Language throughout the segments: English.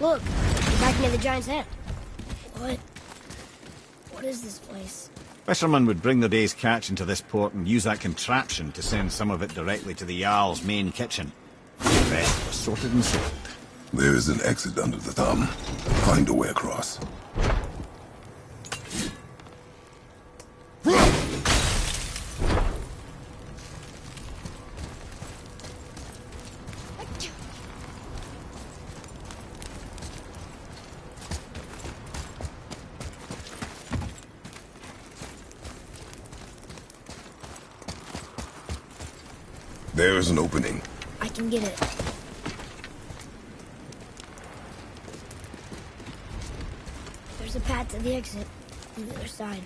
Look, we're back near the giant's head. What is this place? Fishermen would bring their day's catch into this port and use that contraption to send some of it directly to the Jarl's main kitchen. The rest was sorted and sold. There is an exit under the thumb. Find a way across. There is an opening. I can get it. There's a path to the exit on the other side.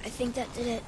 I think that did it.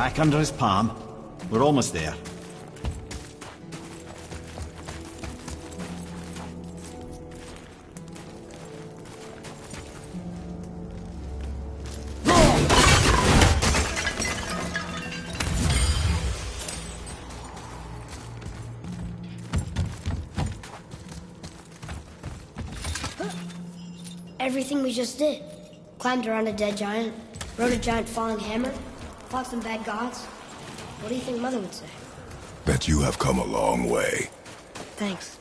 back under his palm. We're almost there. Everything we just did. Climbed around a dead giant, rode a giant falling hammer, fought some bad gods. What do you think Mother would say? That you have come a long way. Thanks.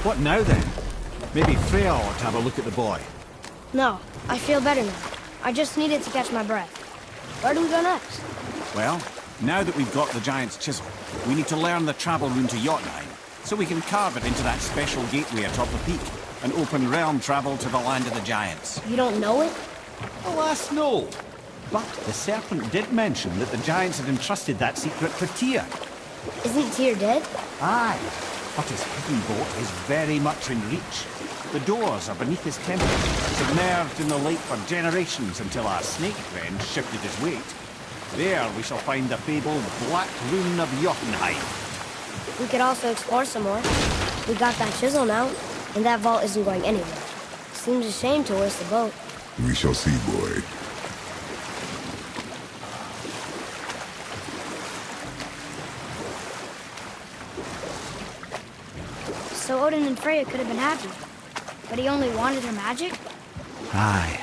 What now then? Maybe Freya ought to have a look at the boy. No, I feel better now. I just needed to catch my breath. Where do we go next? Well, now that we've got the giant's chisel, we need to learn the travel rune to Jotunheim, so we can carve it into that special gateway atop the peak, and open realm travel to the land of the giants. You don't know it? Alas, no. But the serpent did mention that the giants had entrusted that secret to Tyr. Isn't Tyr dead? Aye, but his hidden boat is very much in reach. The doors are beneath his temple, submerged in the lake for generations until our snake friend shifted his weight. There we shall find the fabled Black Rune of Jotunheim. We could also explore some more. We got that chisel now, and that vault isn't going anywhere. Seems a shame to waste the boat. We shall see, boy. So Odin and Freya could have been happy. But he only wanted her magic? Aye.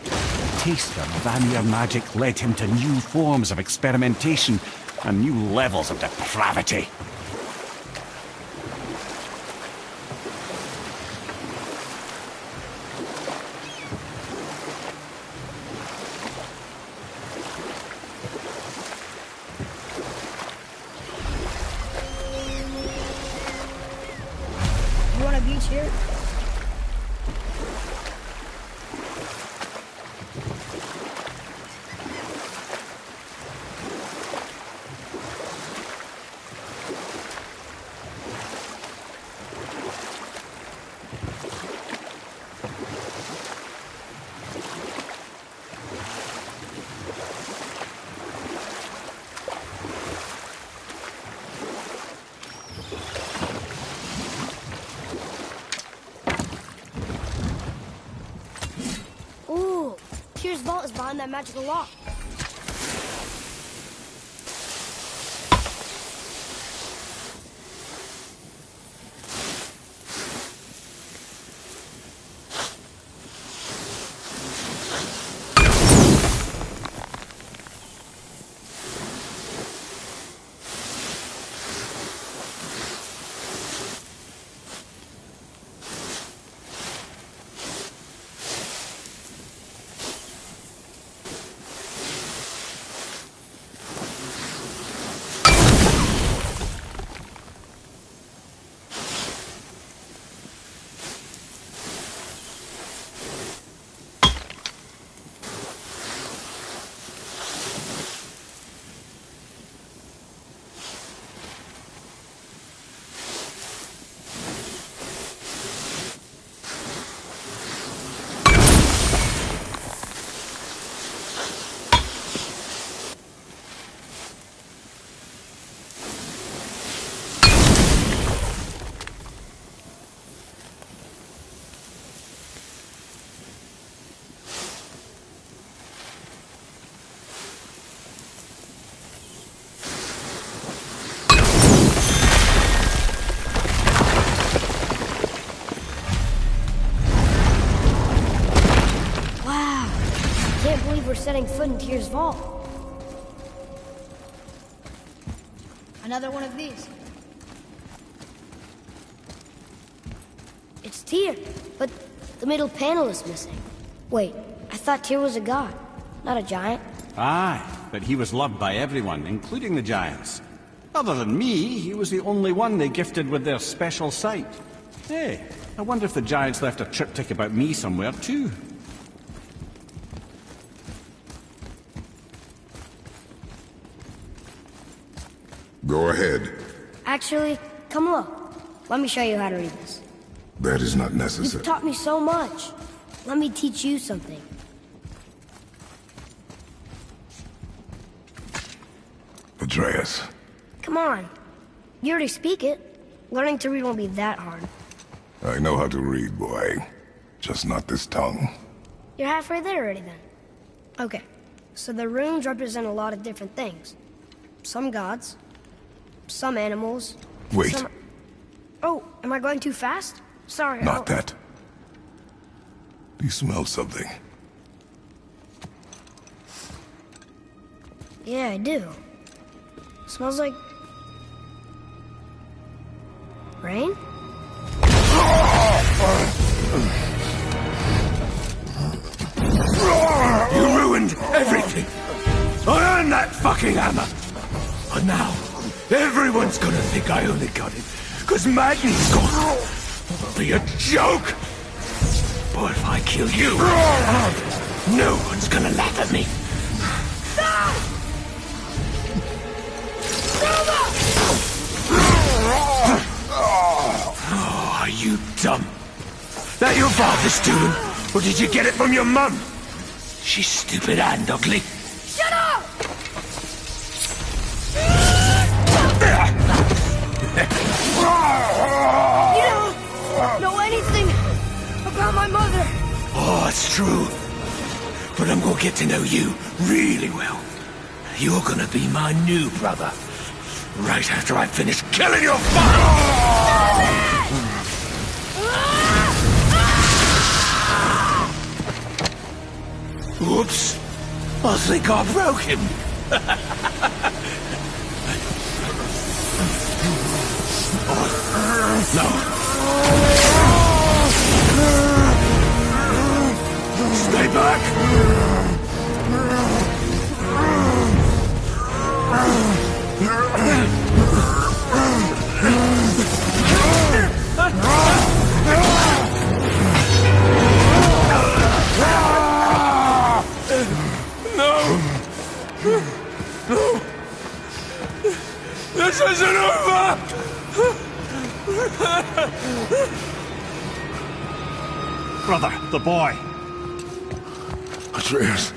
The taste of Vanir magic led him to new forms of experimentation and new levels of depravity. You want a beach here? Ooh, Tyr's vault is behind that magical lock. We're setting foot in Tyr's vault. Another one of these. It's Tyr, but the middle panel is missing. Wait, I thought Tyr was a god, not a giant. Aye, but he was loved by everyone, including the giants. Other than me, he was the only one they gifted with their special sight. Hey, I wonder if the giants left a triptych about me somewhere too. Go ahead. Actually, come look. Let me show you how to read this. That is not You've necessary. taught me so much. Let me teach you something. Atreus. Come on. You already speak it. Learning to read won't be that hard. I know how to read, boy. Just not this tongue. You're halfway there already then. Okay, so the runes represent a lot of different things. Some gods, some animals. Wait. Some... Oh, am I going too fast? Sorry. Not that. Do you smell something? Yeah, I do. Smells like... rain? You ruined everything! I earned that fucking hammer! And now, everyone's gonna think I only got it because Magni's gone! It'll be a joke! But if I kill you, no one's gonna laugh at me! Oh, are you dumb? That your father's doing? Or did you get it from your mum? She's stupid and ugly. Shut up! You don't know anything about my mother. Oh, it's true. But I'm gonna get to know you really well. You're gonna be my new brother. Right after I finish killing your father! Oops. I think I broke him. No. Stay back. No! This isn't over! Brother, the boy. Atreus.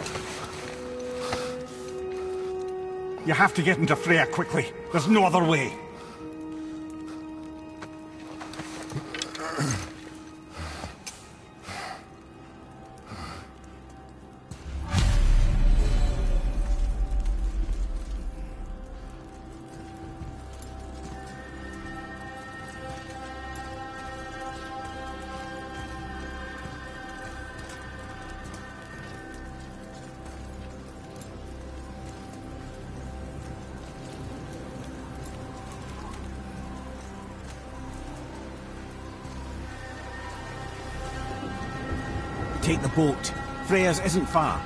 You have to get into Freya quickly. There's no other way. Take the boat. Freya's isn't far.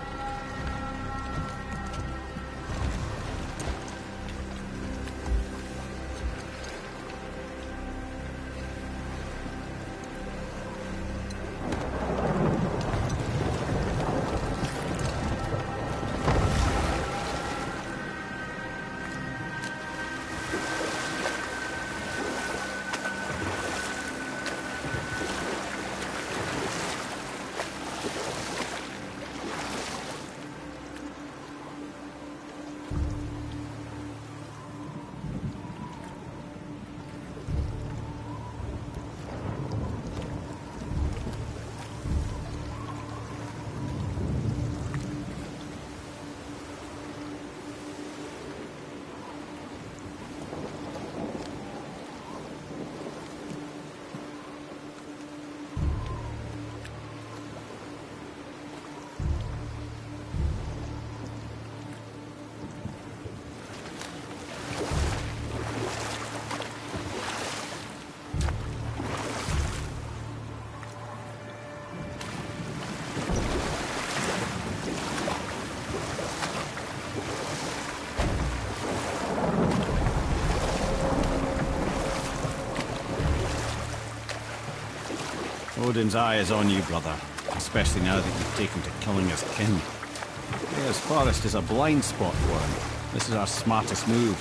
Odin's eye is on you, brother. Especially now that you've taken to killing his kin. Freya's forest is a blind spot for him. This is our smartest move.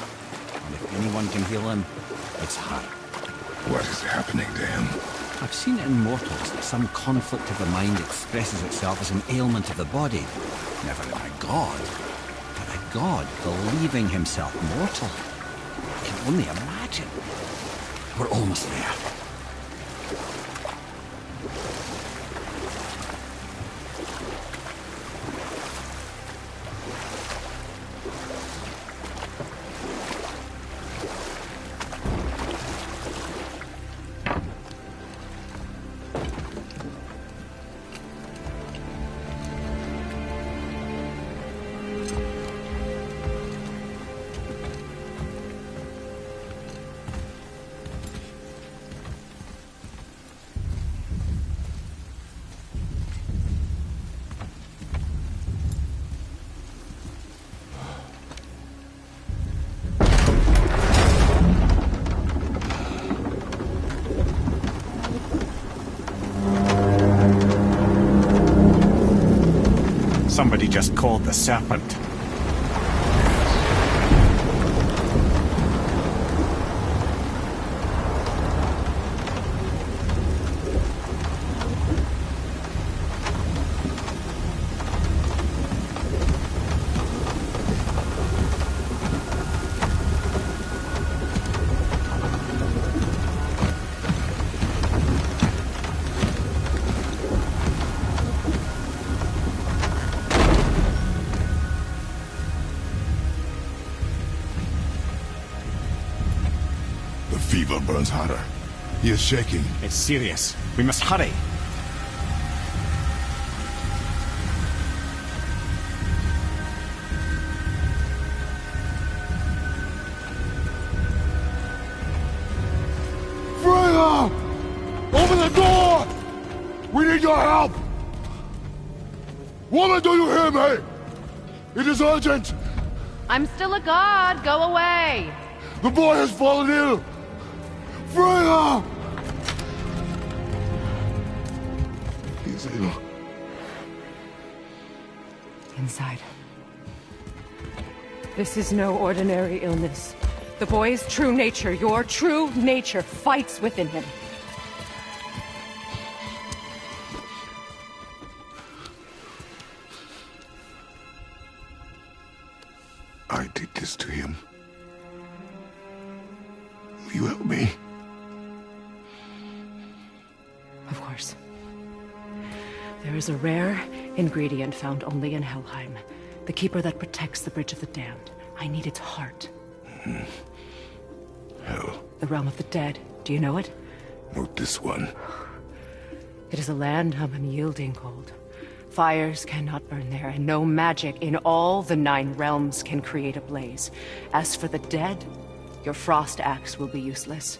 And if anyone can heal him, it's her. What is happening to him? I've seen it in mortals that some conflict of the mind expresses itself as an ailment of the body. Never in a god. But a god believing himself mortal. I can only imagine. We're almost there. Somebody just called the serpent. Fever burns hotter. He is shaking. It's serious. We must hurry. Freya! Open the door! We need your help! Woman, do you hear me? It is urgent! I'm still a god. Go away. The boy has fallen ill! Freya! He's ill. Inside. This is no ordinary illness. The boy's true nature, your true nature, fights within him. I did this to him. Will you help me? Of course. There is a rare ingredient found only in Helheim. The keeper that protects the Bridge of the Damned. I need its heart. Hell. The realm of the dead. Do you know it? Not this one. It is a land of unyielding cold. Fires cannot burn there, and no magic in all the 9 realms can create a blaze. As for the dead, your frost axe will be useless.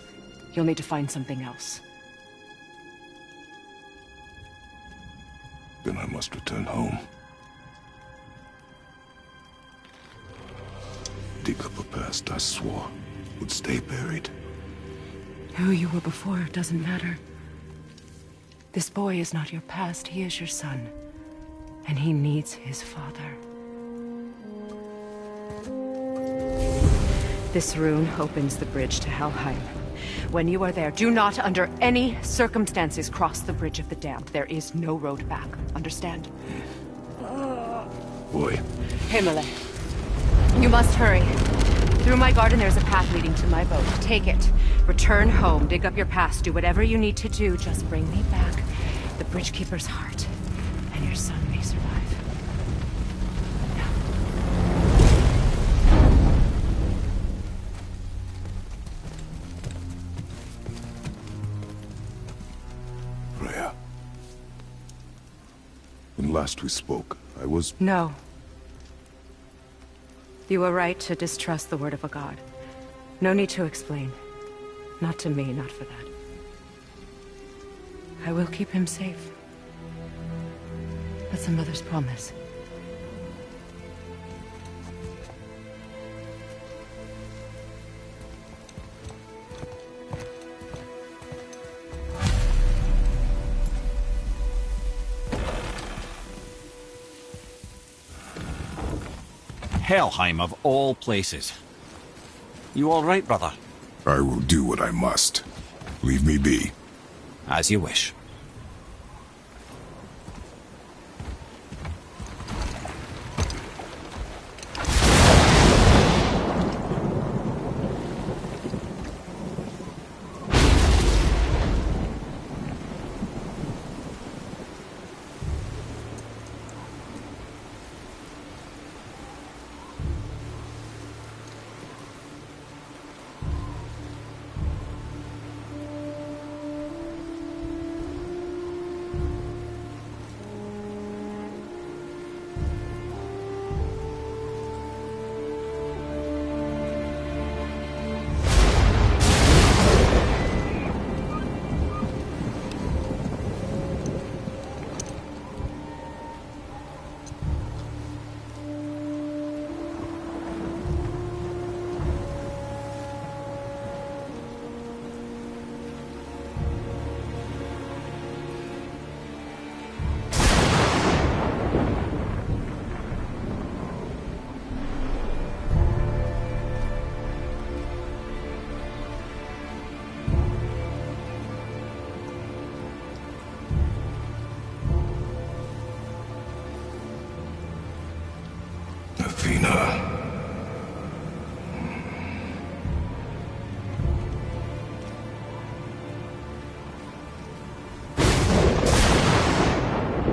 You'll need to find something else. Then I must return home. Dig up a past I swore would stay buried. Who you were before doesn't matter. This boy is not your past, he is your son. And he needs his father. This rune opens the bridge to Helheim. When you are there, do not under any circumstances cross the Bridge of the Damned. There is no road back. Understand? Boy. Himmele. You must hurry. Through my garden there's a path leading to my boat. Take it. Return home. Dig up your past. Do whatever you need to do. Just bring me back the Bridgekeeper's heart. And your son may survive. Freya. When last we spoke, I was... No. You were right to distrust the word of a god. No need to explain. Not to me, not for that. I will keep him safe. That's a mother's promise. Helheim of all places. You all right, brother? I will do what I must. Leave me be. As you wish.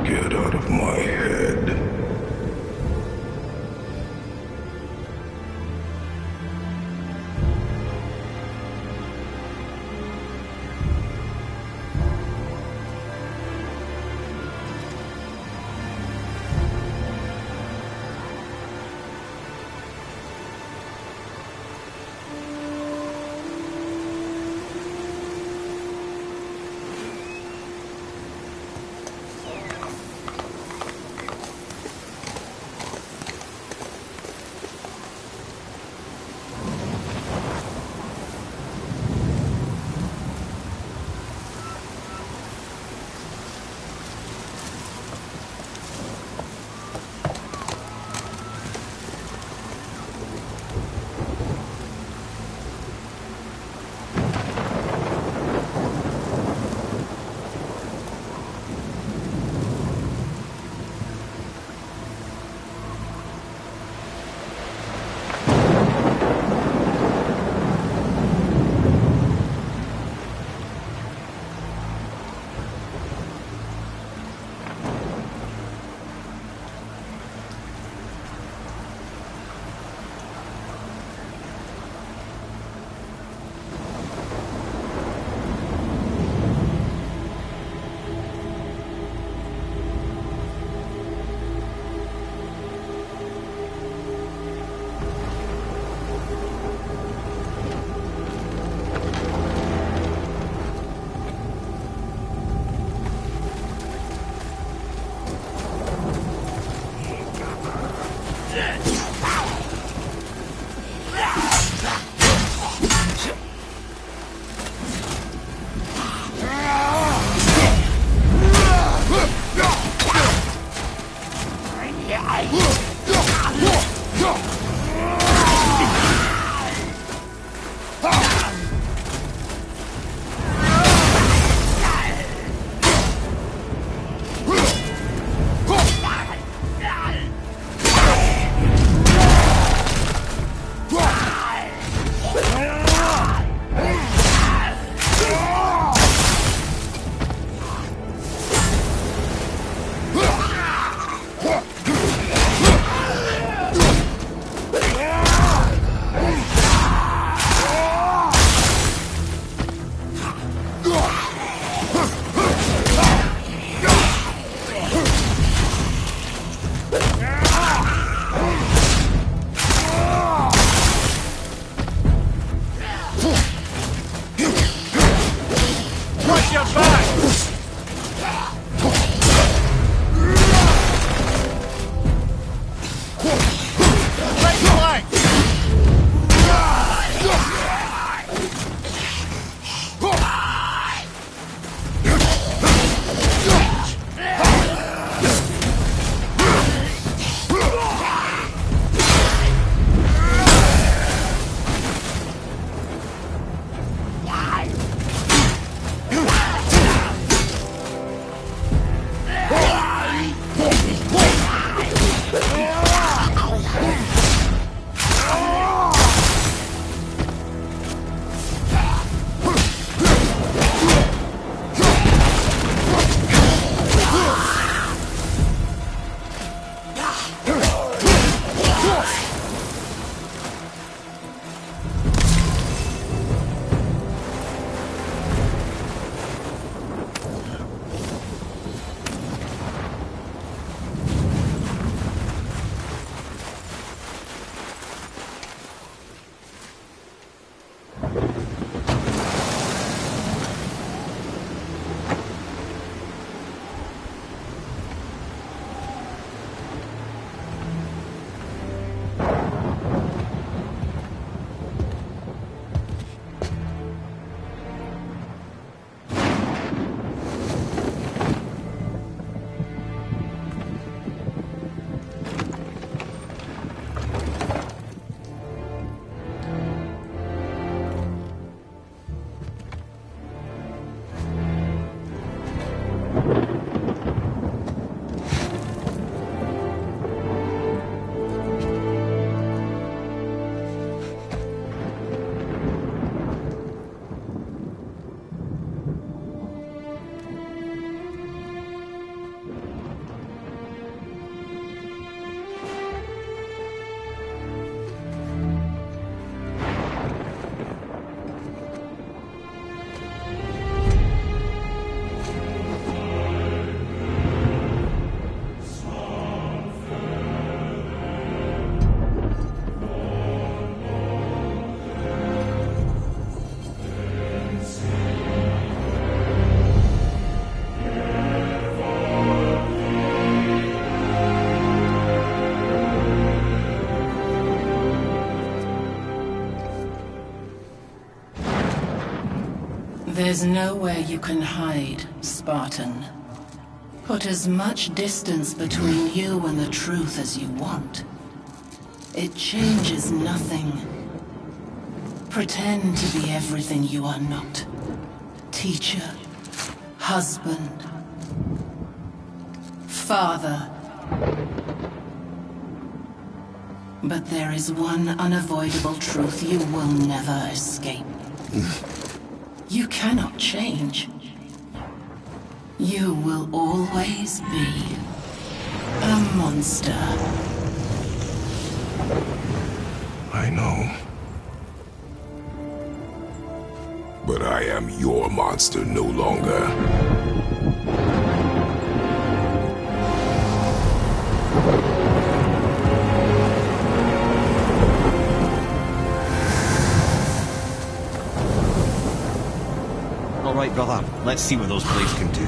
Get out of my head. There's nowhere you can hide, Spartan. Put as much distance between you and the truth as you want. It changes nothing. Pretend to be everything you are not. Teacher, husband, father. But there is one unavoidable truth you will never escape. You cannot change. You will always be a monster. I know. But I am your monster no longer. All right, brother. Let's see what those blades can do.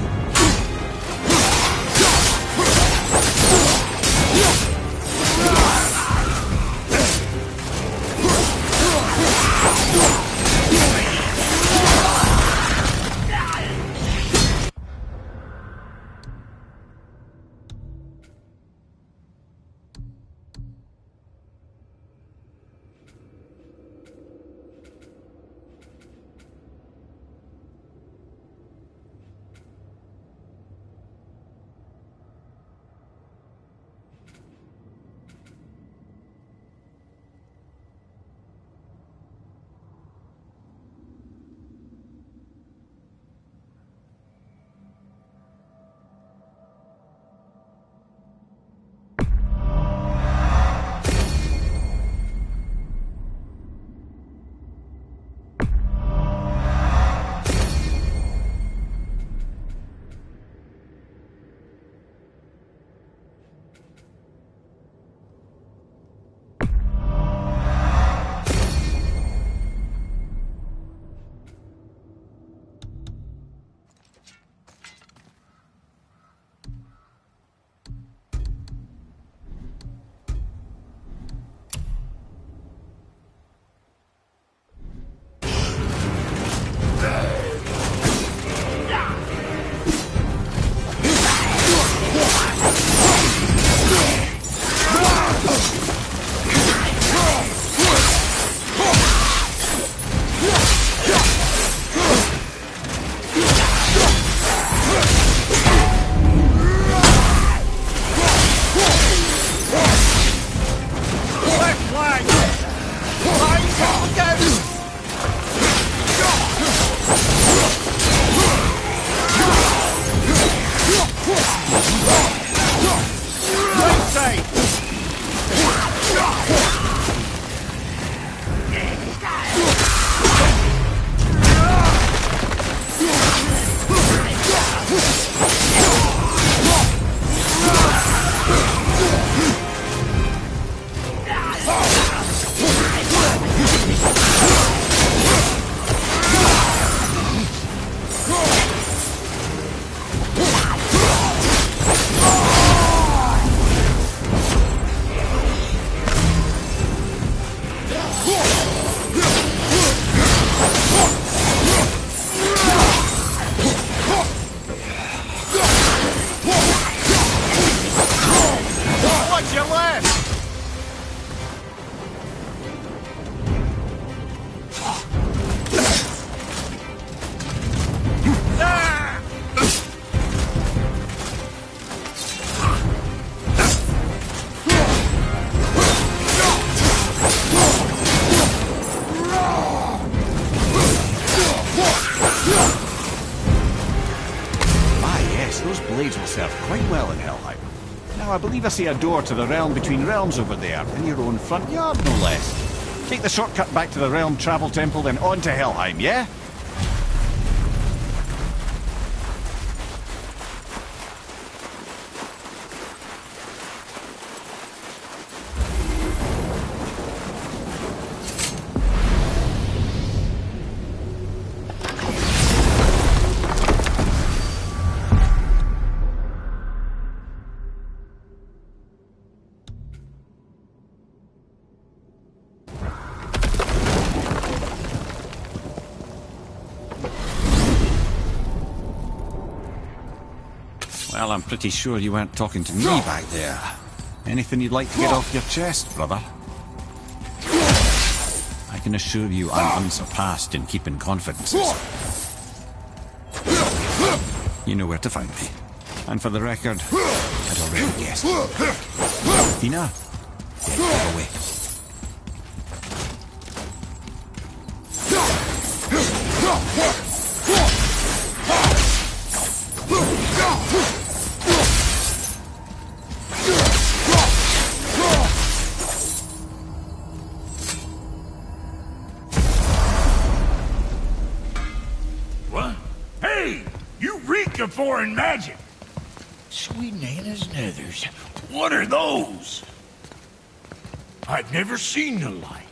blades will serve quite well in Helheim. Now, I believe I see a door to the realm between realms over there, in your own front yard, no less. Take the shortcut back to the realm travel temple, then on to Helheim, yeah? Well, I'm pretty sure you weren't talking to me back there. Anything you'd like to get off your chest, brother? I can assure you I'm unsurpassed in keeping confidences. You know where to find me. And for the record, I'd already guessed. Tina, get away. What? Hey! You reek of foreign magic! Sweet Nana's nethers. What are those? I've never seen the like.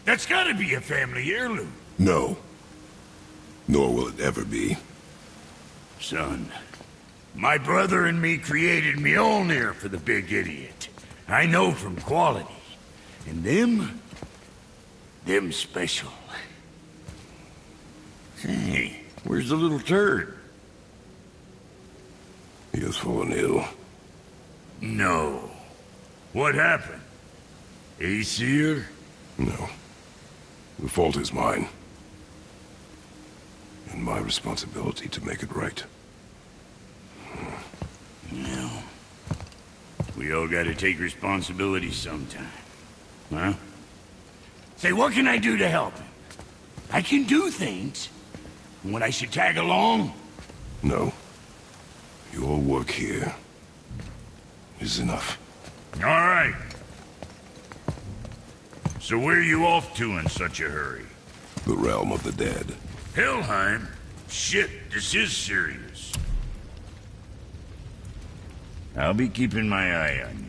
That's gotta be a family heirloom. No. Nor will it ever be. Son, my brother and me created Mjolnir for the big idiot. I know from quality. And them special. Hey, where's the little turd? He has fallen ill. No. What happened? Aesir? No. The fault is mine. And my responsibility to make it right. No. We all gotta take responsibility sometime. Huh? Say, what can I do to help him? I can do things. And when I should tag along? No. Your work here is enough. All right. So where are you off to in such a hurry? The realm of the dead. Helheim? Shit, this is serious. I'll be keeping my eye on you.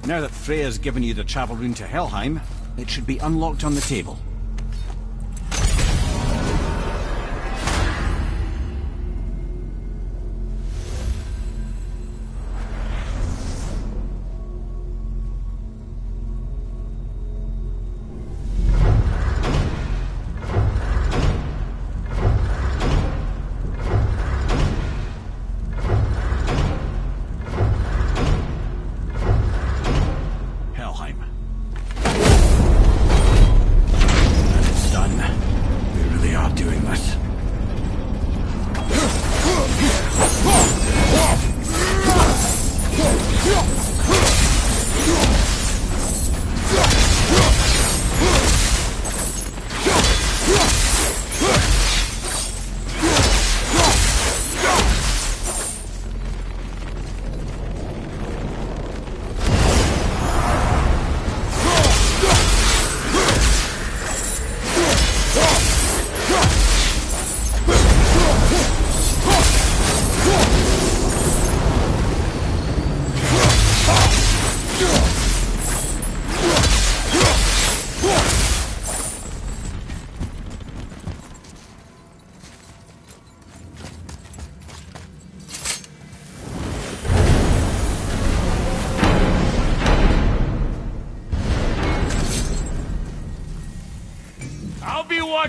Now that Freya's given you the travel rune to Helheim, it should be unlocked on the table.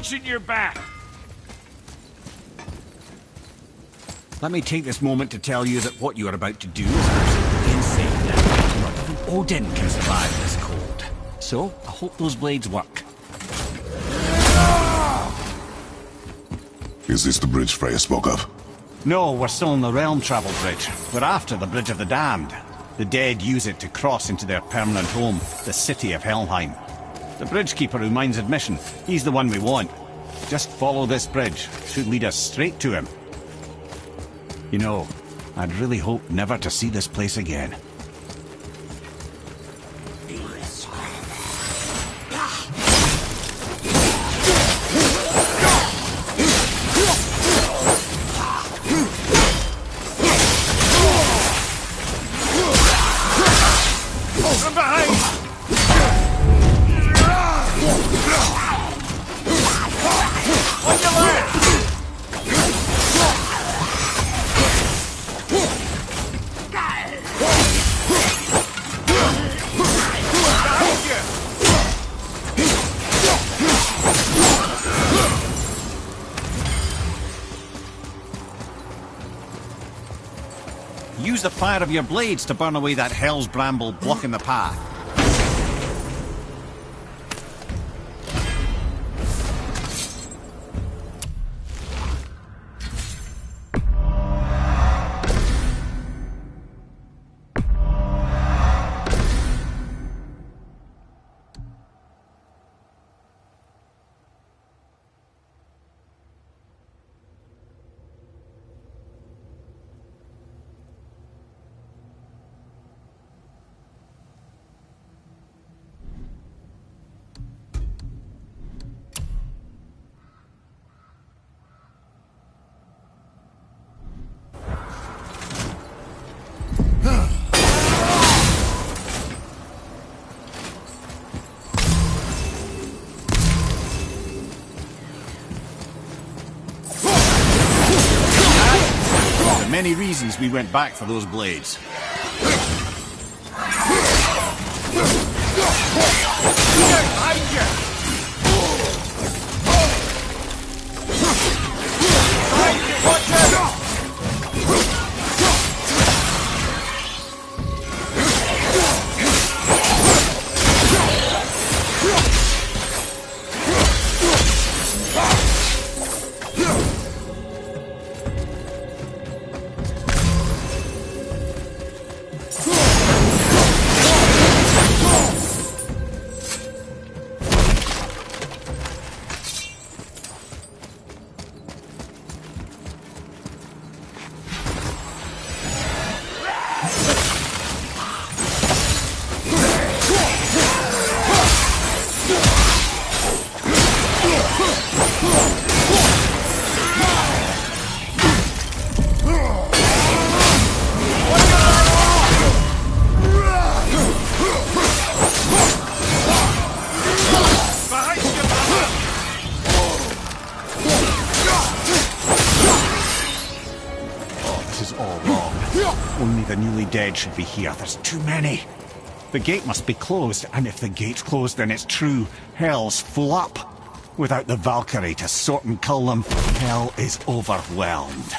watching your back. Let me take this moment to tell you that what you are about to do is absolutely insane. Not even Odin can survive this cold. So, I hope those blades work. Is this the bridge Freya spoke of? No, we're still on the Realm Travel Bridge. We're after the Bridge of the Damned. The dead use it to cross into their permanent home, the city of Helheim. The bridgekeeper who minds admission, he's the one we want. Just follow this bridge. Should lead us straight to him. You know, I'd really hope never to see this place again. From behind! On your left! Behind you! Use the fire of your blades to burn away that hell's bramble blocking the path. Many reasons we went back for those blades. Behind you! Behind you! Watch out! Only the newly dead should be here. There's too many. The gate must be closed, and if the gate's closed, then it's true. Hell's full up. Without the Valkyrie to sort and cull them, hell is overwhelmed.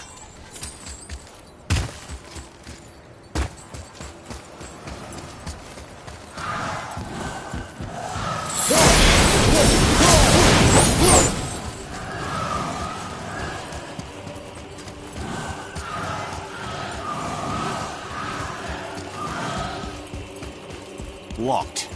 Locked.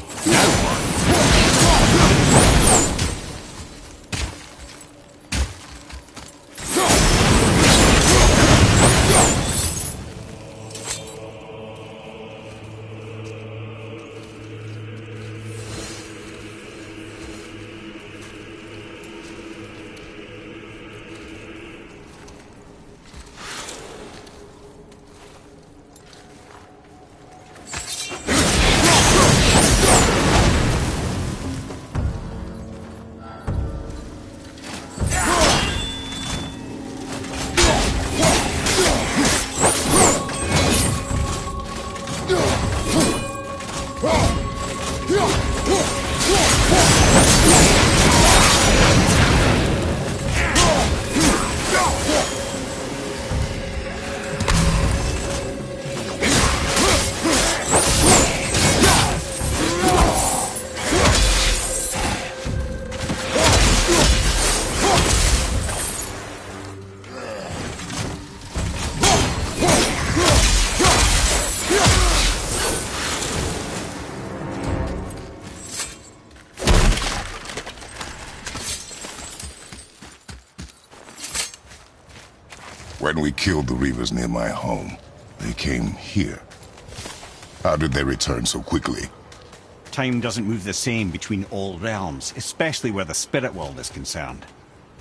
When we killed the Reavers near my home, they came here. How did they return so quickly? Time doesn't move the same between all realms, especially where the spirit world is concerned.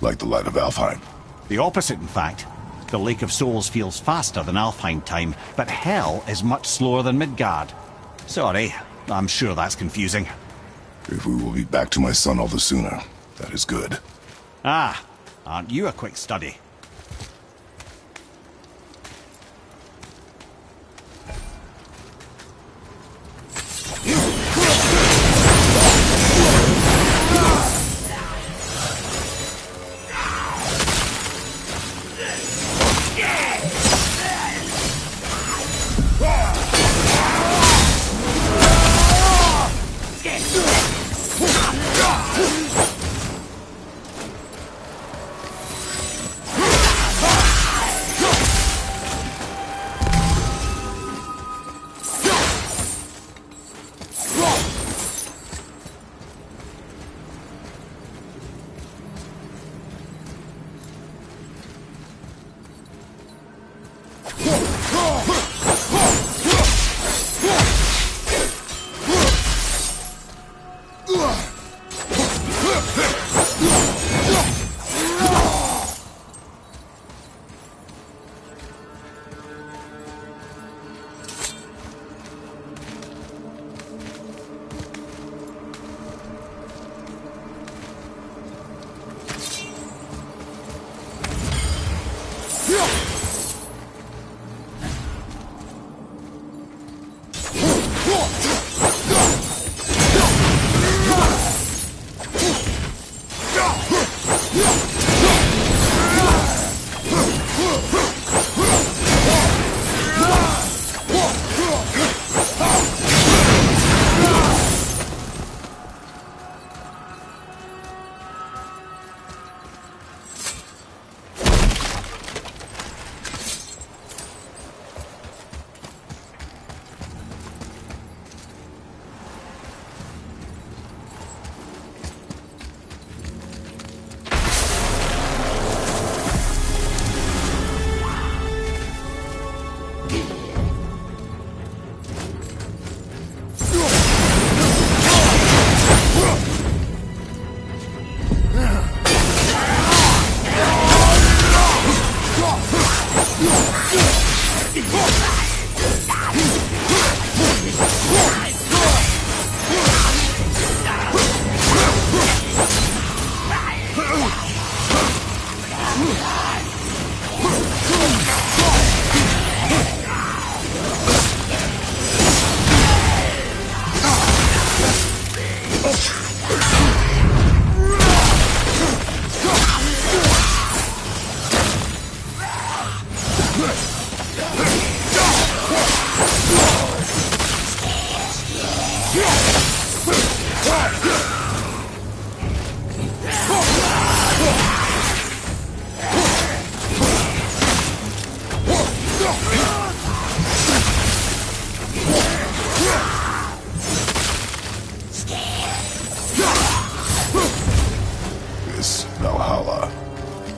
Like the light of Alfheim. The opposite, in fact. The Lake of Souls feels faster than Alfheim time, but Hell is much slower than Midgard. Sorry, I'm sure that's confusing. If we will be back to my son all the sooner, that is good. Ah, aren't you a quick study?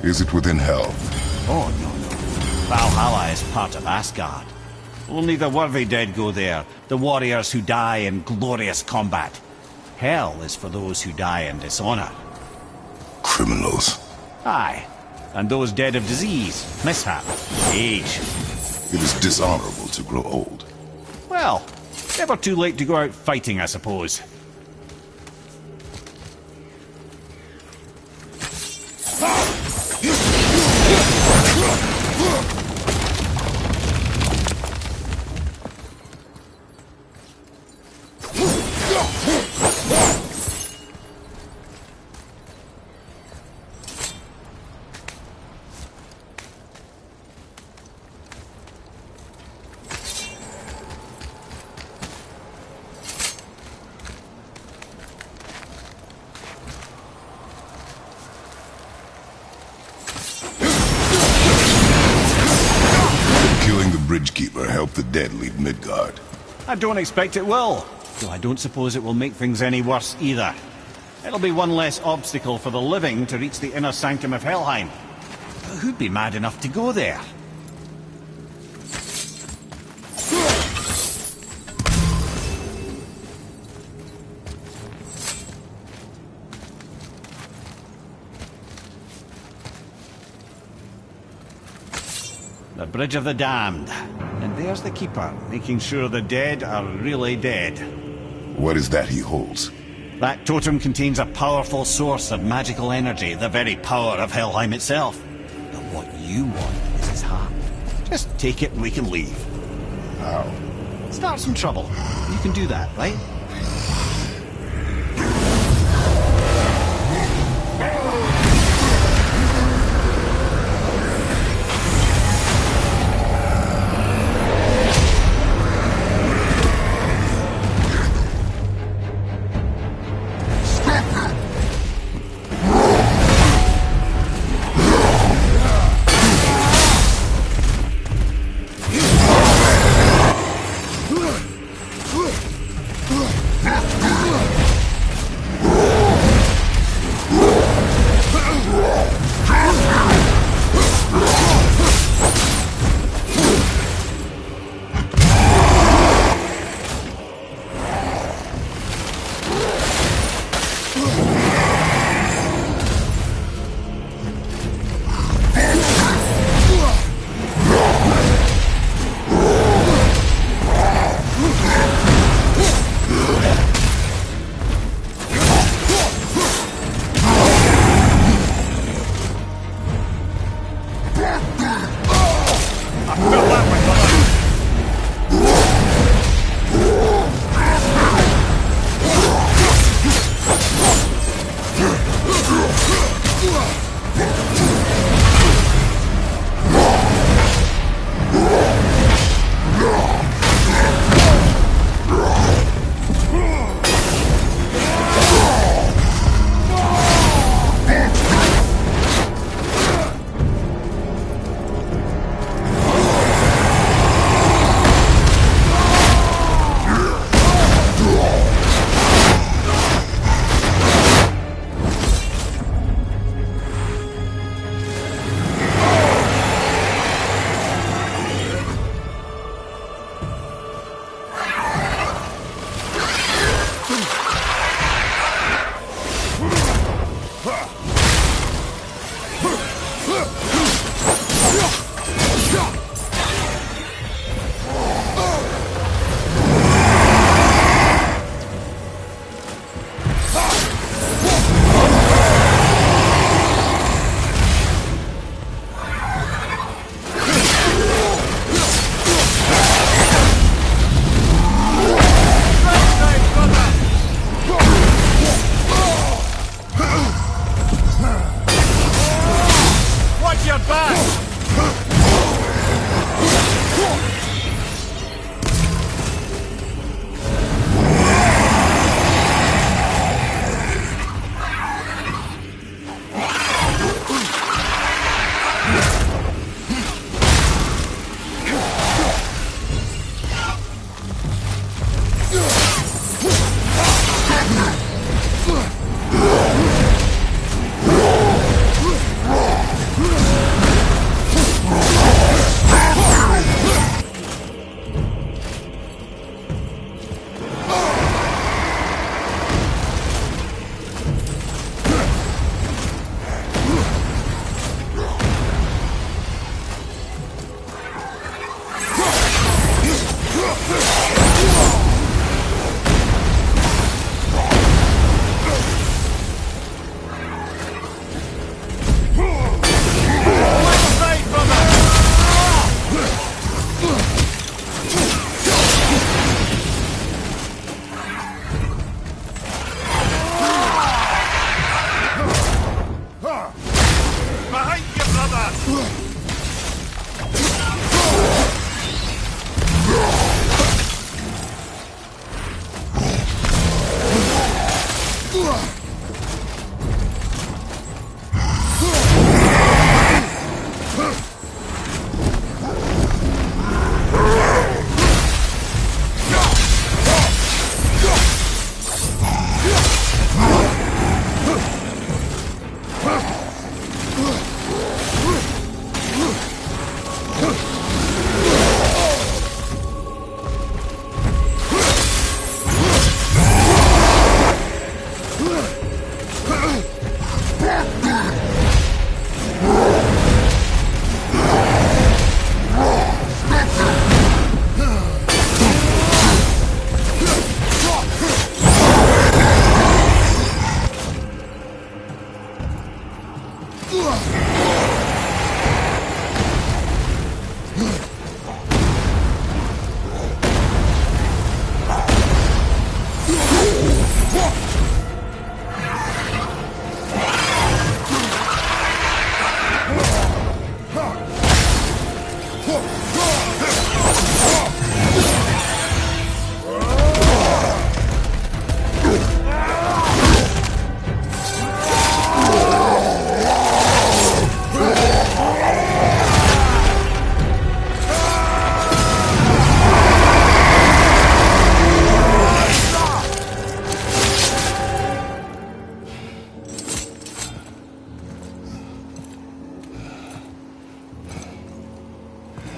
Is it within Hell? Oh, no. Valhalla is part of Asgard. Only the worthy dead go there, the warriors who die in glorious combat. Hell is for those who die in dishonor. Criminals. Aye, and those dead of disease, mishap, age. It is dishonorable to grow old. Well, never too late to go out fighting, I suppose. Bridgekeeper help the dead leave Midgard? I don't expect it will, though I don't suppose it will make things any worse either. It'll be one less obstacle for the living to reach the inner sanctum of Helheim. Who'd be mad enough to go there? The Bridge of the Damned. And there's the Keeper, making sure the dead are really dead. What is that he holds? That totem contains a powerful source of magical energy, the very power of Helheim itself. But what you want is his heart. Just take it and we can leave. How? Start some trouble. You can do that, right?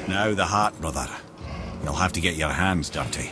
Now the heart, brother. You'll have to get your hands dirty.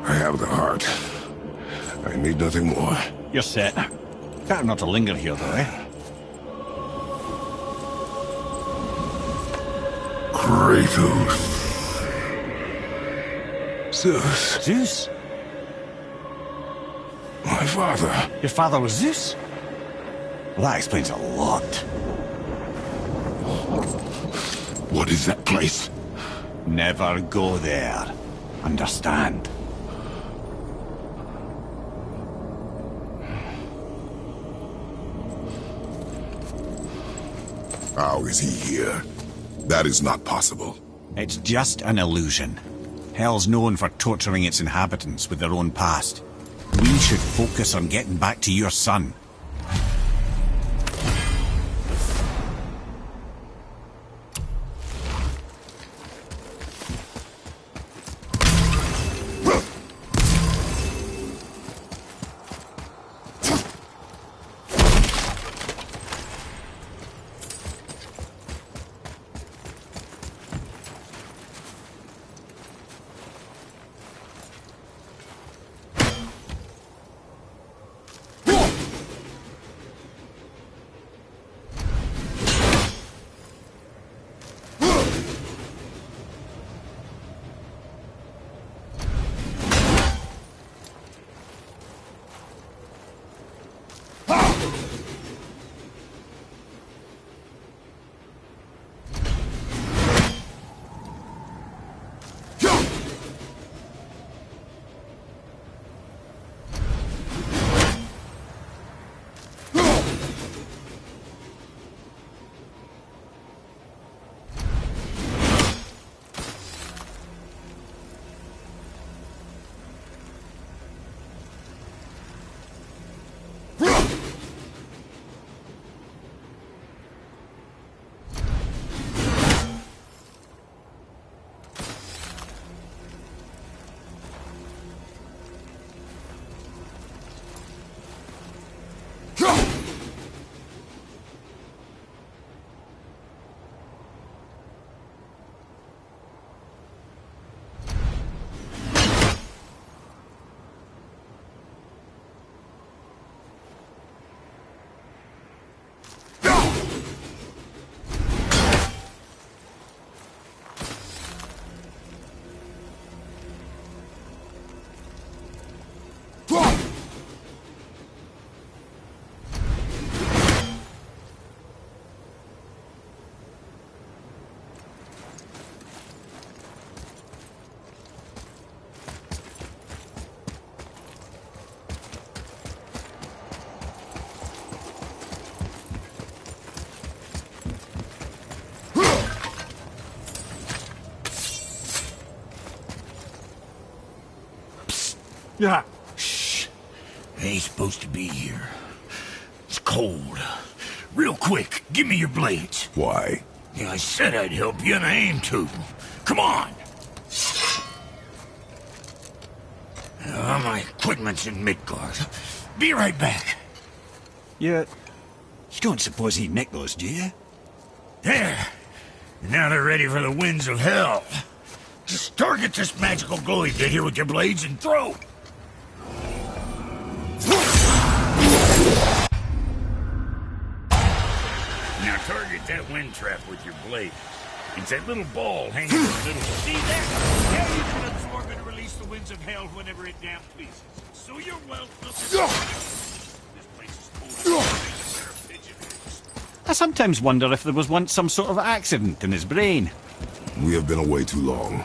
I have the heart. I need nothing more. You're set. Better not to linger here, though, eh? Kratos. Zeus. Zeus? My father. Your father was Zeus? Well, that explains a lot. What is that place? Never go there. Understand? How is he here? That is not possible. It's just an illusion. Hell's known for torturing its inhabitants with their own past. We should focus on getting back to your son. Yeah. Shh. I ain't supposed to be here. It's cold. Real quick, give me your blades. Why? Yeah, I said I'd help you, and I aim to. Come on! My equipment's in Midgard. Be right back. You don't suppose he nicked those, do you? There. Now they're ready for the winds of hell. Just target this magical glowy bit here with your blades and throw. Now target that wind trap with your blade. It's that little ball hanging in the middle. See that? Now you can absorb and release the winds of hell whenever it damn pleases. So you're well This place is full of pigeons. I sometimes wonder if there was once some sort of accident in his brain. We have been away too long.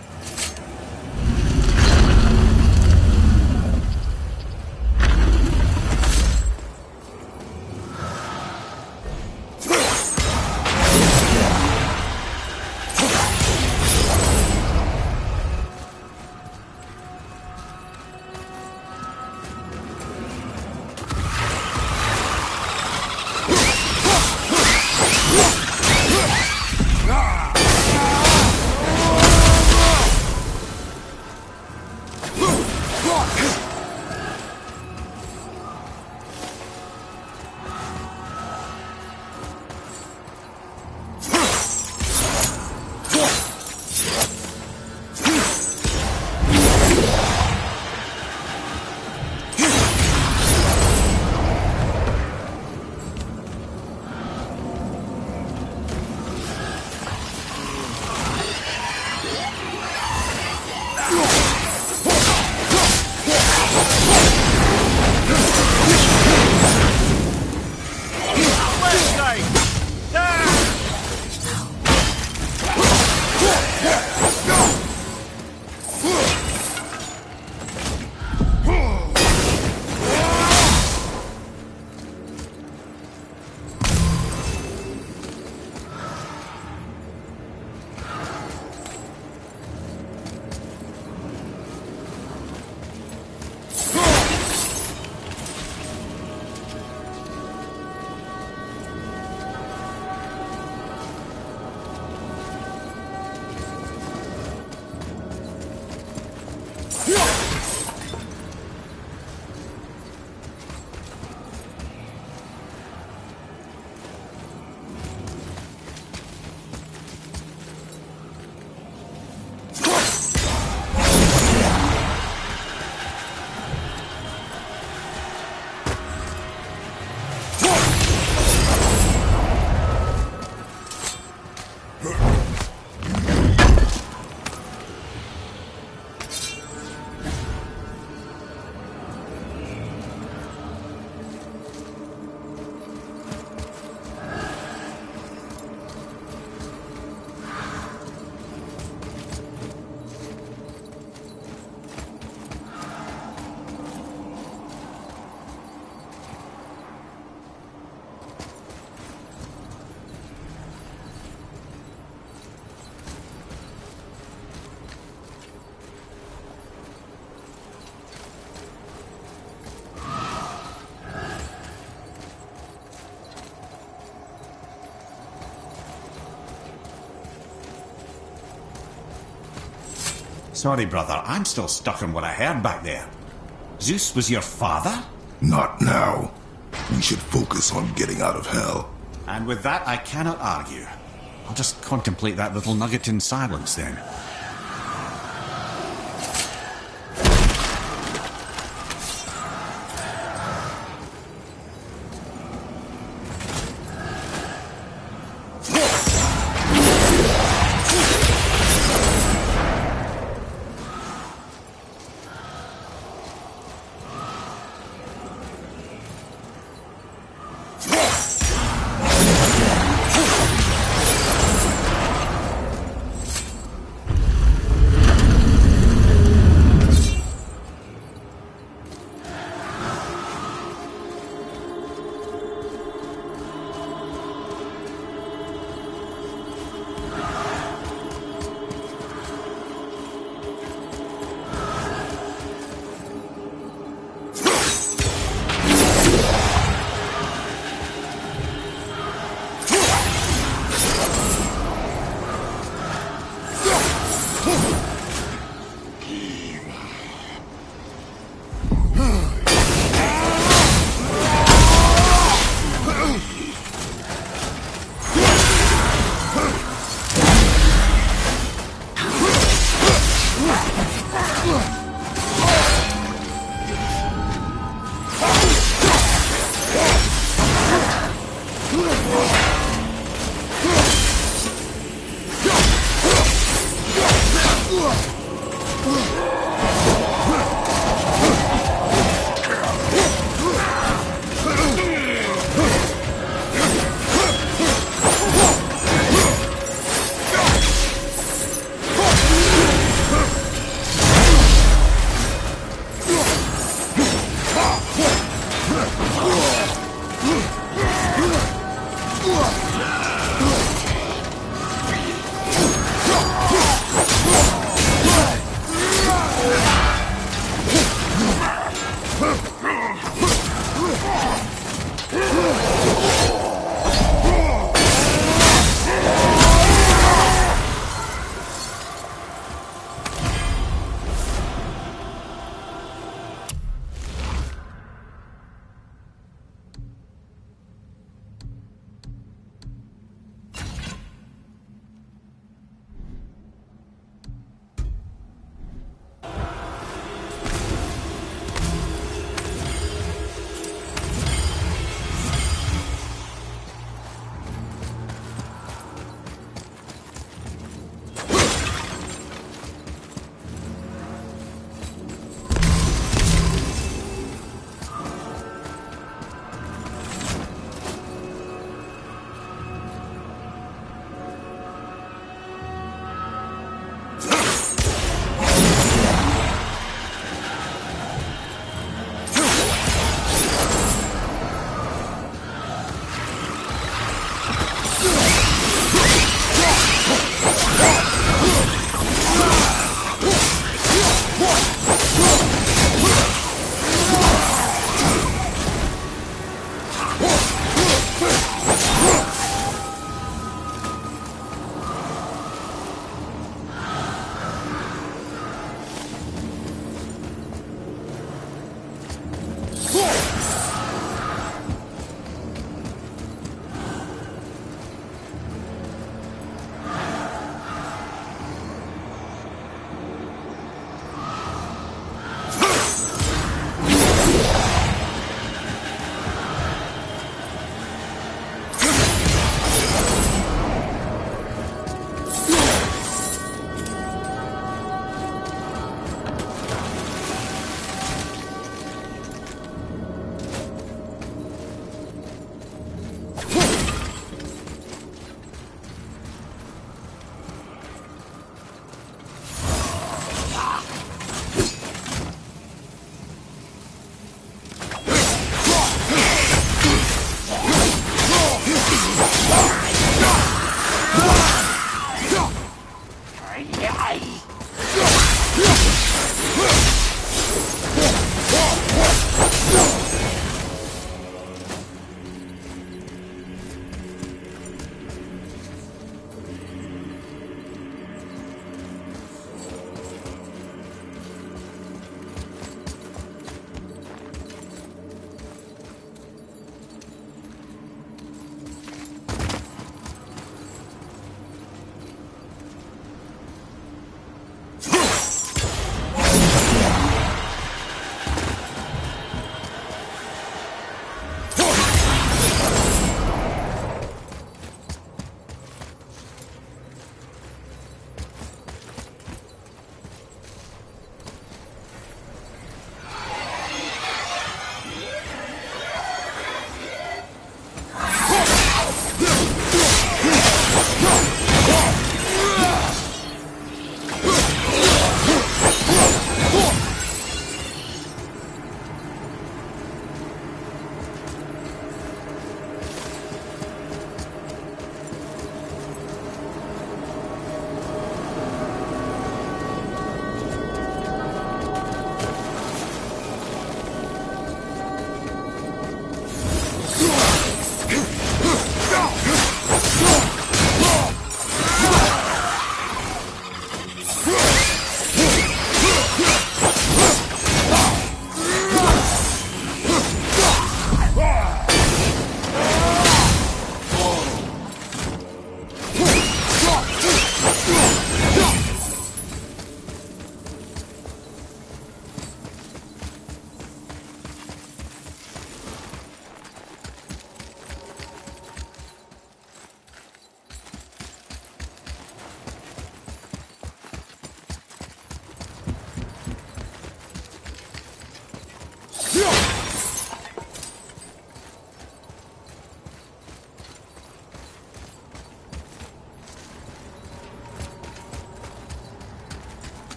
Sorry, brother, I'm still stuck on what I heard back there. Zeus was your father? Not now. We should focus on getting out of hell. And with that, I cannot argue. I'll just contemplate that little nugget in silence then.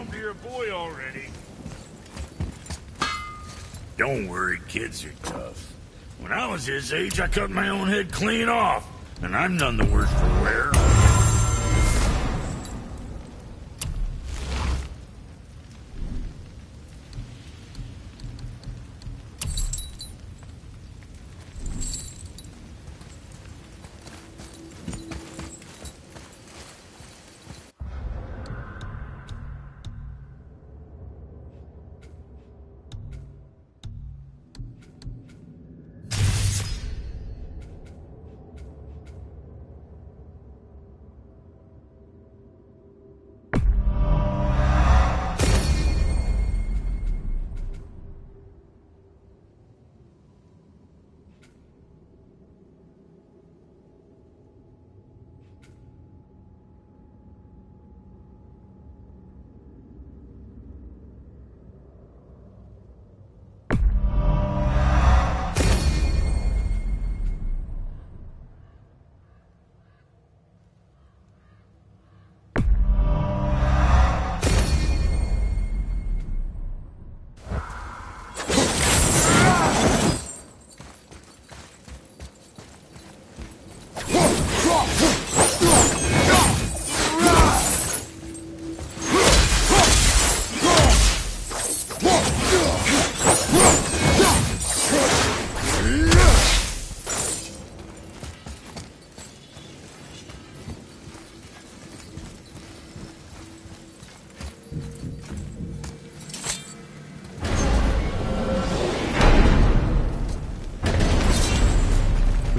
home to your boy already. Don't worry, kids are tough. When I was his age, I cut my own head clean off, and I'm none the worse for wear.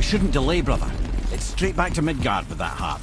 Shouldn't delay, brother. It's straight back to Midgard with that heart.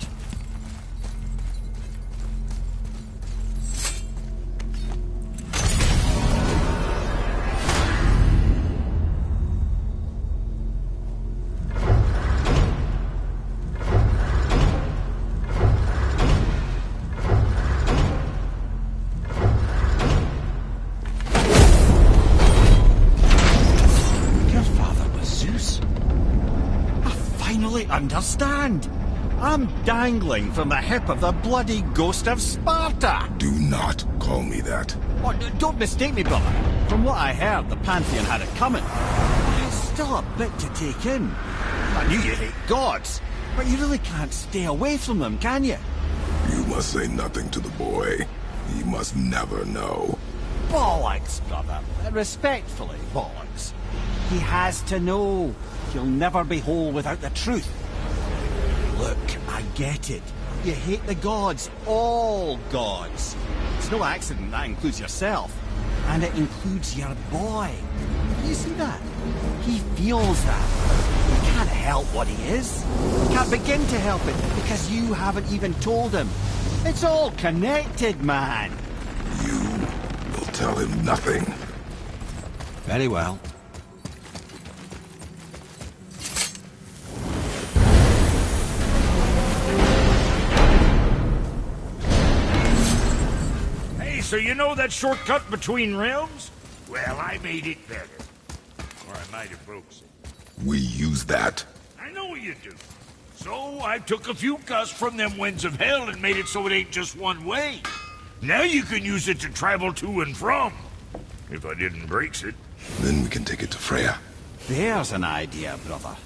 Understand? I'm dangling from the hip of the bloody ghost of Sparta! Do not call me that. Oh, don't mistake me, brother. From what I heard, the Pantheon had it coming. But it's still a bit to take in. I knew you hate gods, but you really can't stay away from them, can you? You must say nothing to the boy. He must never know. Bollocks, brother. Respectfully, bollocks. He has to know. He'll never be whole without the truth. Look, I get it. You hate the gods. All gods. It's no accident that includes yourself. And it includes your boy. You see that? He feels that. He can't help what he is. He can't begin to help it because you haven't even told him. It's all connected, man. You will tell him nothing. Very well. So you know that shortcut between realms? Well, I made it better. Or I might have broke some. We use that. I know you do. So I took a few cuts from them winds of hell and made it so it ain't just one way. Now you can use it to travel to and from. If I didn't breaks it. Then we can take it to Freya. There's an idea, brother.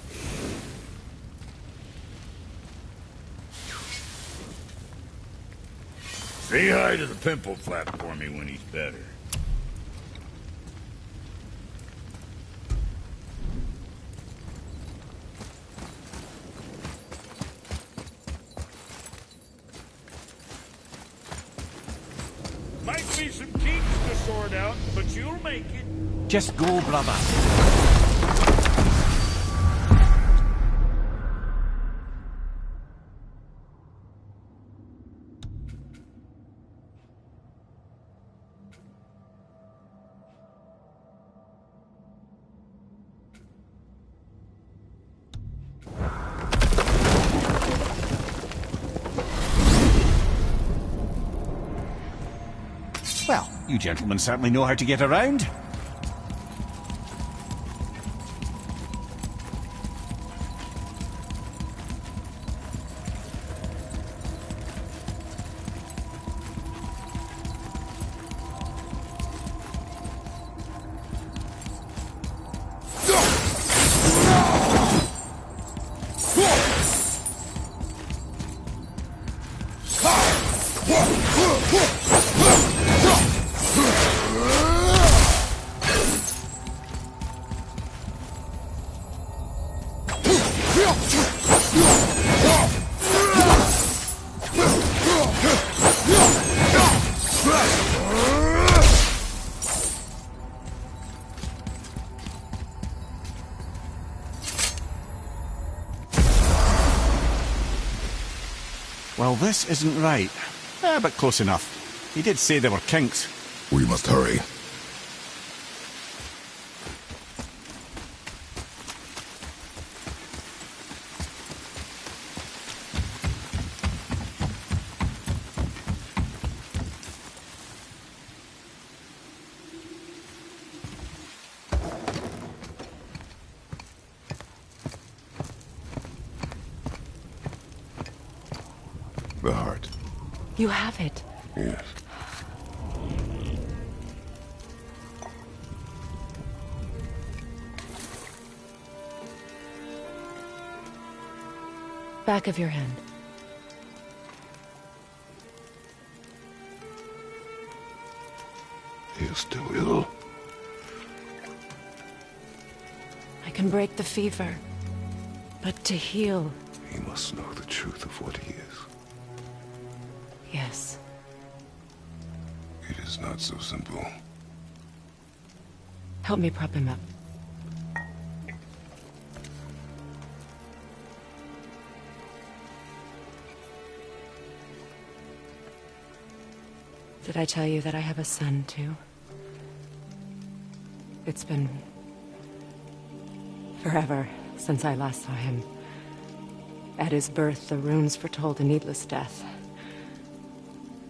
Say hi to the pimple flap for me when he's better. Might be some kinks to sort out, but you'll make it. Just go, brother. Well, you gentlemen certainly know how to get around. Well, this isn't right. But close enough. He did say there were kinks. We must hurry. The heart. You have it. Yes. Back of your hand. He is still ill. I can break the fever. But to heal... He must know the truth of what he is. Yes. It is not so simple. Help me prop him up. Did I tell you that I have a son, too? It's been... forever since I last saw him. At his birth, the runes foretold a needless death.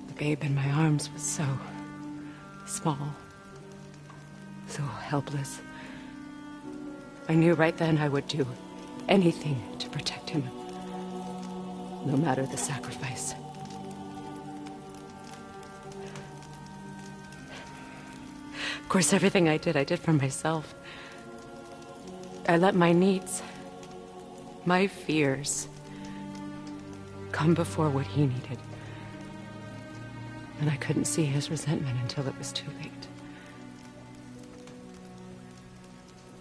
The babe in my arms was so... small. So helpless. I knew right then I would do anything to protect him. No matter the sacrifice. Of course, everything I did for myself. I let my needs, my fears, come before what he needed. And I couldn't see his resentment until it was too late.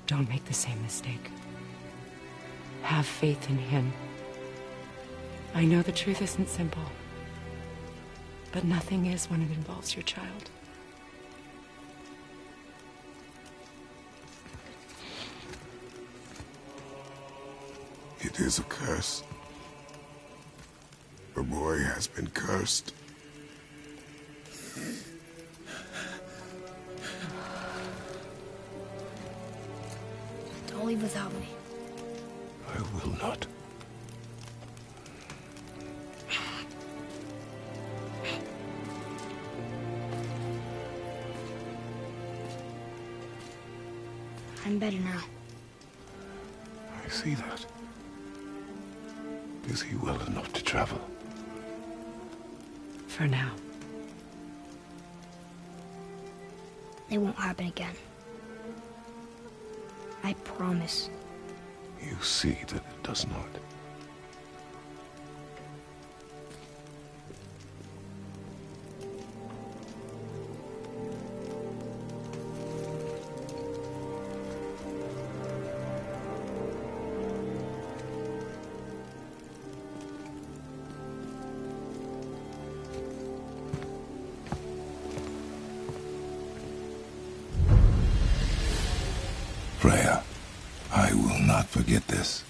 Don't make the same mistake. Have faith in him. I know the truth isn't simple, but nothing is when it involves your child. It is a curse. The boy has been cursed. Don't leave without me. I will not. I'm better now. I see that. Is he well enough to travel? For now. It won't happen again. I promise. You see that it does not. Freya, I will not forget this.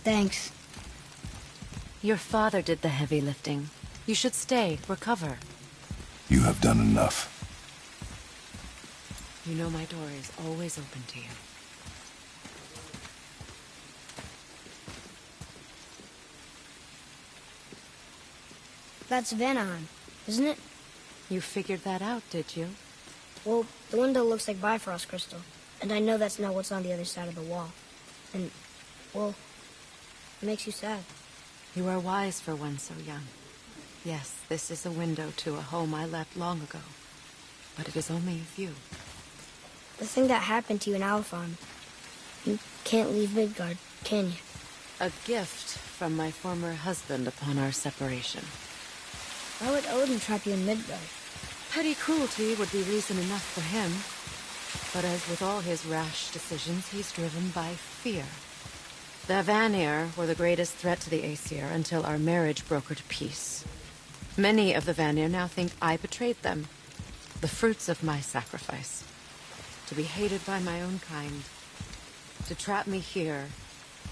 Thanks. Your father did the heavy lifting. You should stay, recover. You have done enough. You know my door is always open to you. That's Vanaheim, isn't it? You figured that out, did you? Well, the window looks like Bifrost crystal, and I know that's not what's on the other side of the wall. And, well, it makes you sad. You are wise for one so young. Yes, this is a window to a home I left long ago. But it is only a view. The thing that happened to you in Alfheim, you can't leave Midgard, can you? A gift from my former husband upon our separation. Why would Odin trap you in Midgard? Petty cruelty would be reason enough for him. But as with all his rash decisions, he's driven by fear. The Vanir were the greatest threat to the Aesir until our marriage brokered peace. Many of the Vanir now think I betrayed them. The fruits of my sacrifice. To be hated by my own kind. To trap me here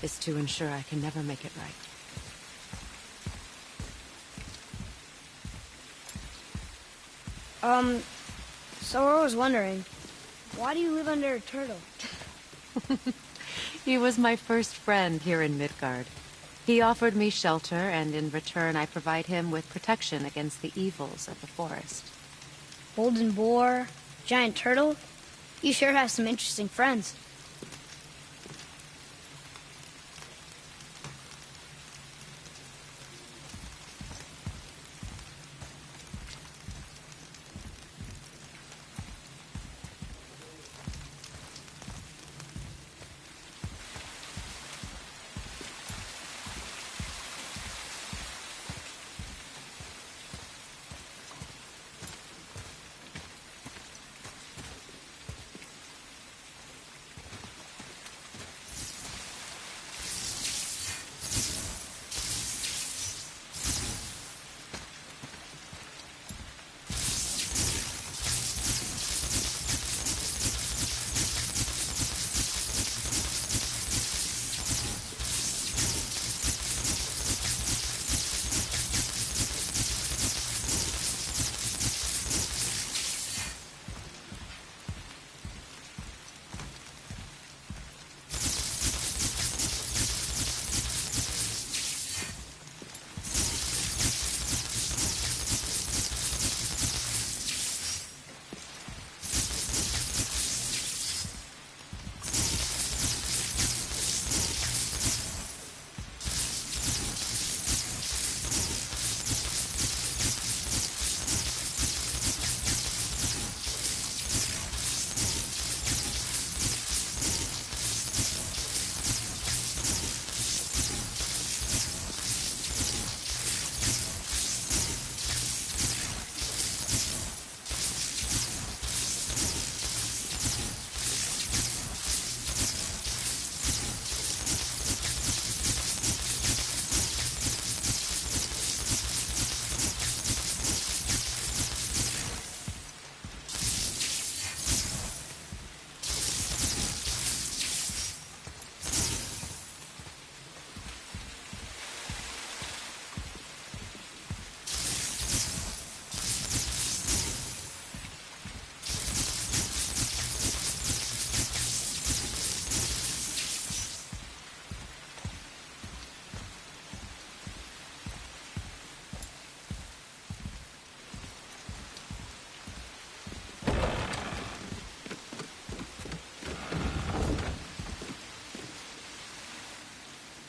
is to ensure I can never make it right. So I was wondering, why do you live under a turtle? He was my first friend here in Midgard. He offered me shelter, and in return I provide him with protection against the evils of the forest. Golden boar, giant turtle? You sure have some interesting friends.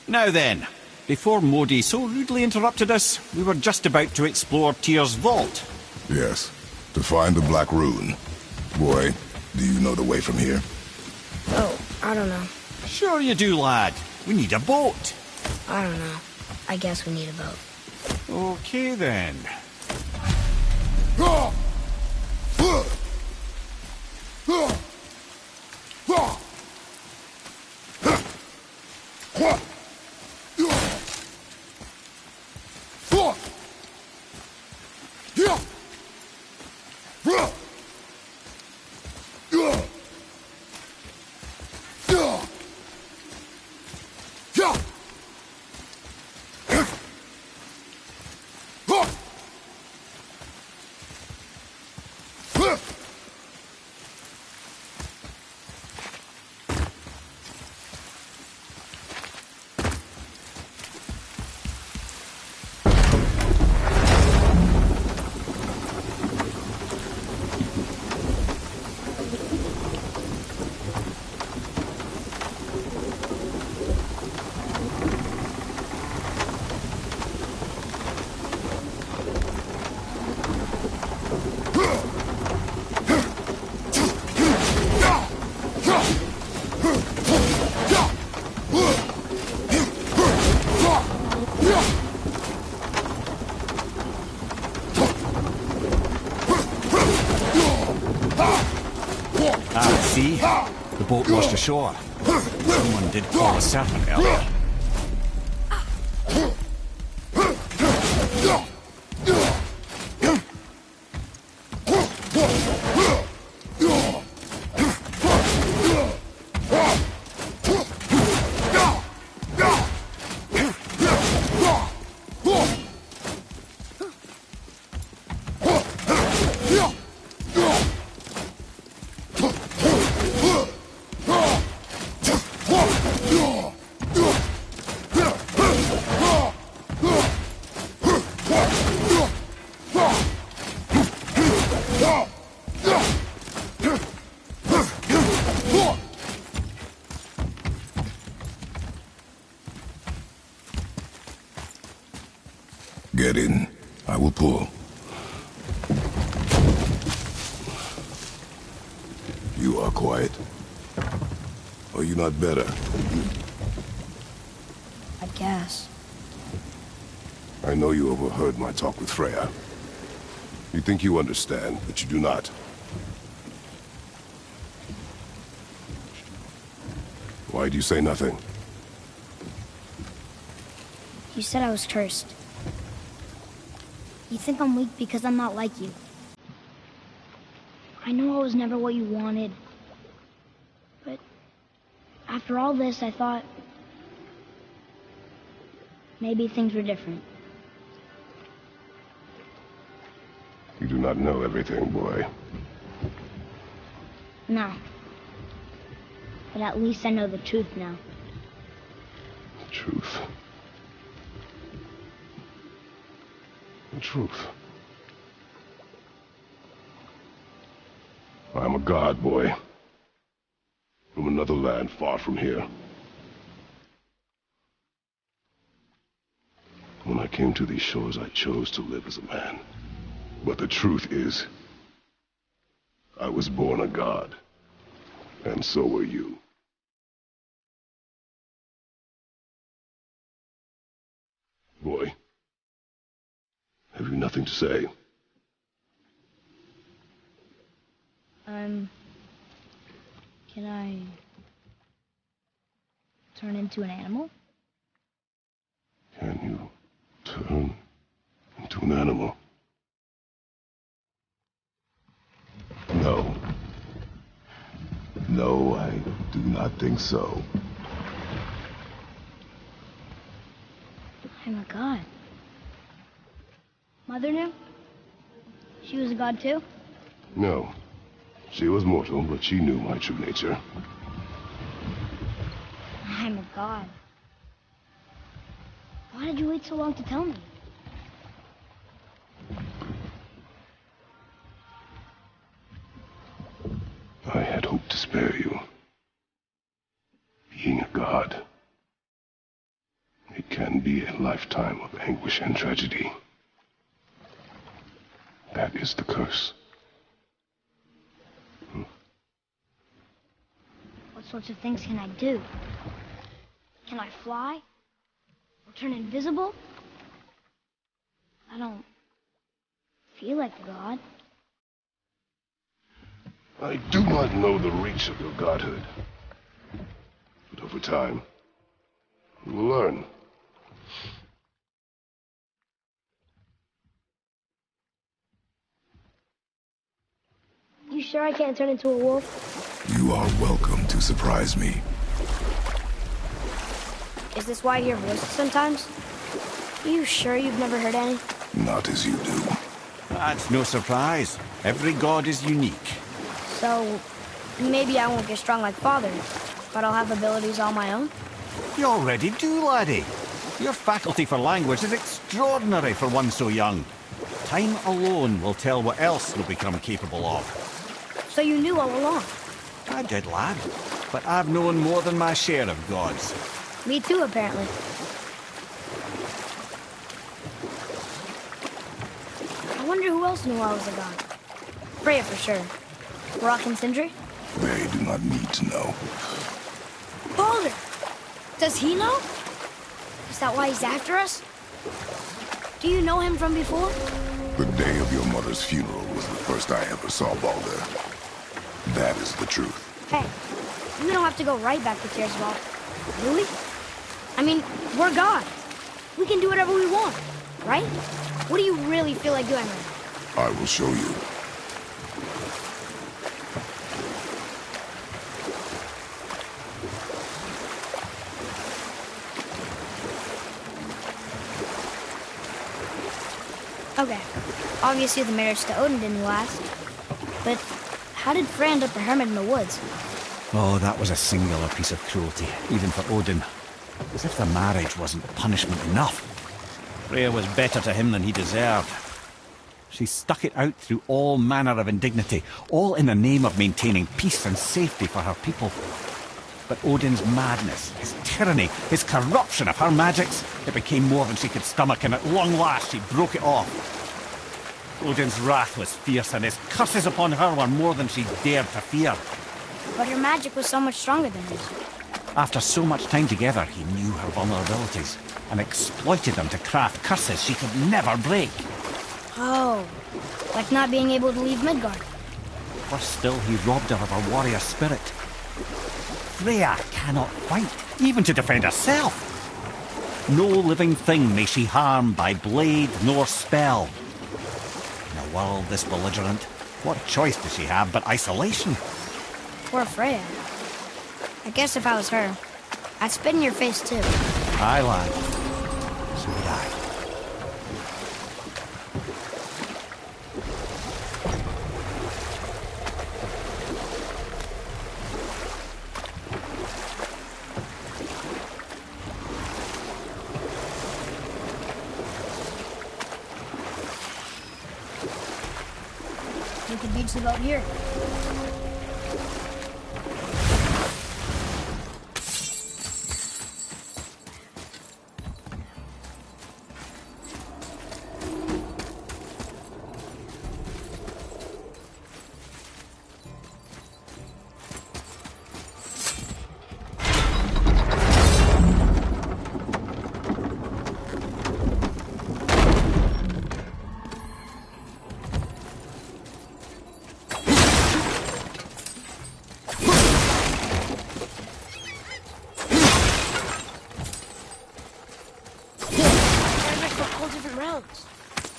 Now then, before Modi so rudely interrupted us, we were just about to explore Tyr's vault. Yes, to find the Black Rune. Boy, do you know the way from here? Oh, I don't know. Sure you do, lad. We need a boat. I don't know. I guess we need a boat. Okay then. See? The boat washed ashore. Someone did call a serpent earlier. get in. I will pull. You are quiet. Are you not better? I guess. I know you overheard my talk with Freya. You think you understand, but you do not. Why do you say nothing? You said I was cursed. You think I'm weak because I'm not like you. I know I was never what you wanted. But after all this, I thought maybe things were different. You do not know everything, boy. No. But at least I know the truth now. The truth. The truth. I am a god, boy. From another land far from here. When I came to these shores, I chose to live as a man. But the truth is, I was born a god. And so were you. Boy, have you nothing to say? Can I turn into an animal? Can you turn into an animal? No. No, I do not think so. I'm a god. Mother knew? She was a god too? No. She was mortal, but she knew my true nature. I'm a god. Why did you wait so long to tell me? I had hoped to spare you. Being a god, it can be a lifetime of anguish and tragedy. That is the curse. What sorts of things can I do? Can I fly? Or turn invisible? I don't feel like a god. I do not know the reach of your godhood. But over time, you will learn. You sure I can't turn into a wolf? You are welcome to surprise me. Is this why I hear voices sometimes? You sure you've never heard any? Not as you do. That's no surprise. Every god is unique. So, maybe I won't get strong like Father, but I'll have abilities all my own? You already do, laddie. Your faculty for language is extraordinary for one so young. Time alone will tell what else you'll become capable of. So you knew all along? I did, lad. But I've known more than my share of gods. Me too, apparently. I wonder who else knew I was a god. Freya for sure. Rock and Sindri? They do not need to know. Baldur! Does he know? Is that why he's after us? Do you know him from before? The day of your mother's funeral was the first I ever saw Baldur. That is the truth. Hey, we don't have to go right back to Tearswell, do we? I mean, we're gods. We can do whatever we want, right? What do you really feel like doing right now? I will show you. Okay, obviously the marriage to Odin didn't last, but how did Frey end up a hermit in the woods? Oh, that was a singular piece of cruelty, even for Odin. As if the marriage wasn't punishment enough. Freya was better to him than he deserved. She stuck it out through all manner of indignity, all in the name of maintaining peace and safety for her people. But Odin's madness, his tyranny, his corruption of her magics, it became more than she could stomach, and at long last she broke it off. Odin's wrath was fierce, and his curses upon her were more than she dared to fear. But her magic was so much stronger than his. After so much time together, he knew her vulnerabilities, and exploited them to craft curses she could never break. Oh, like not being able to leave Midgard. Worse still, he robbed her of her warrior spirit. Freya cannot fight, even to defend herself. No living thing may she harm by blade nor spell. In a world this belligerent, what choice does she have but isolation? Poor Freya. I guess if I was her, I'd spit in your face too. Aye, lad. So would I. We could beach the boat here.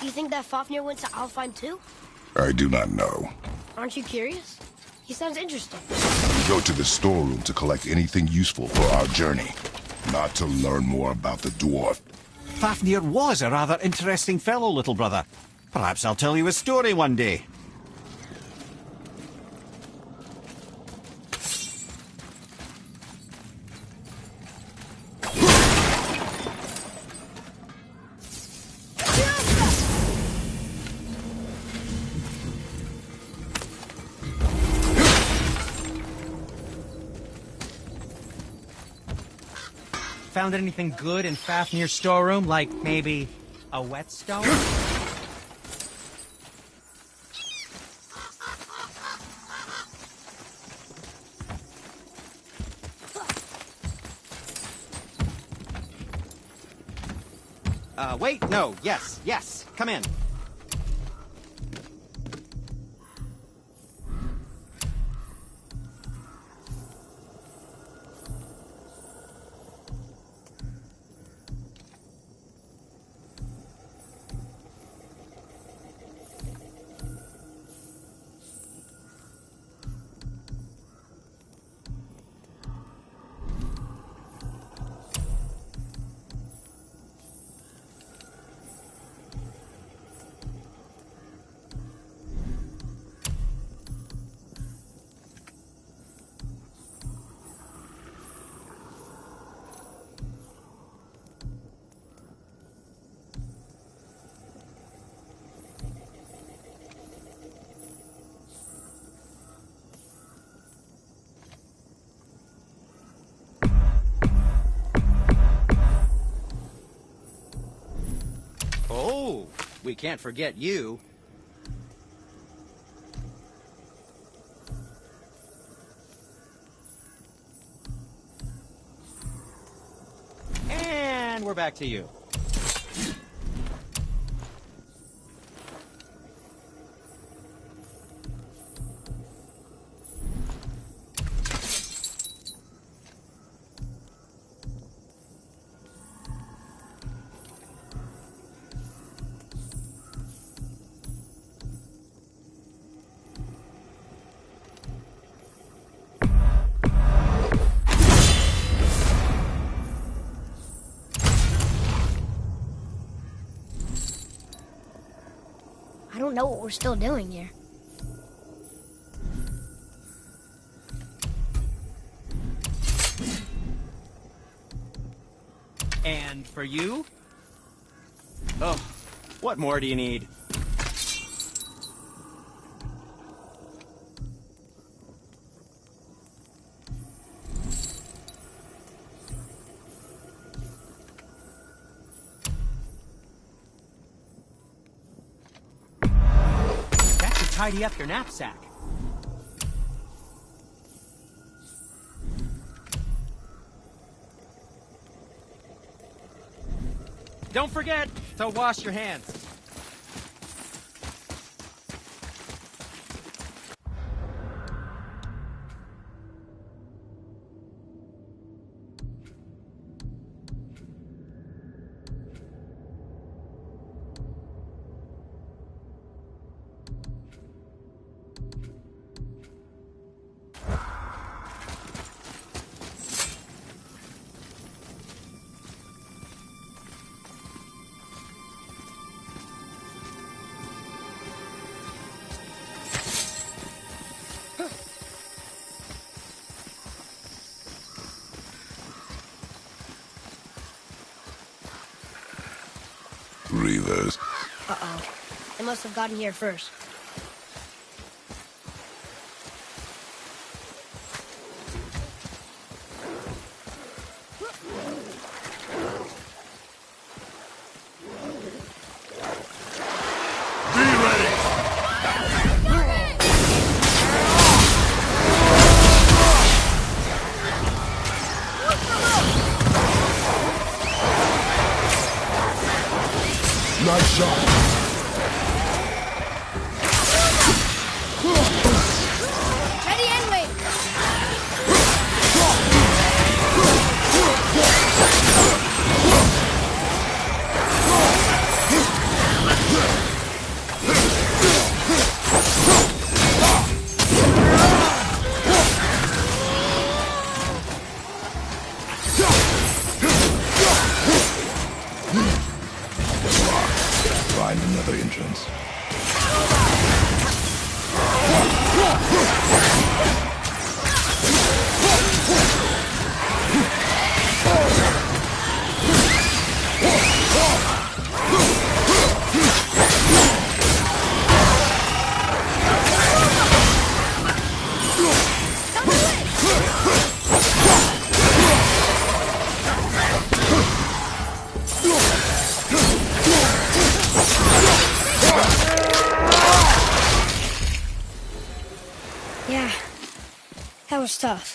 Do you think that Fafnir went to Alfheim too? I do not know. Aren't you curious? He sounds interesting. We go to the storeroom to collect anything useful for our journey, not to learn more about the dwarf. Fafnir was a rather interesting fellow, little brother. Perhaps I'll tell you a story one day. Found anything good in Fafnir's storeroom? Like, maybe a whetstone? Wait, no, yes, come in. Oh, we can't forget you. And we're back to you. I don't know what we're still doing here. And for you? Oh, what more do you need? tidy up your knapsack. Don't forget to wash your hands. Reavers. Uh-oh. They must have gotten here first. Nice shot. Ready and wait. Find another entrance. Yeah, that was tough.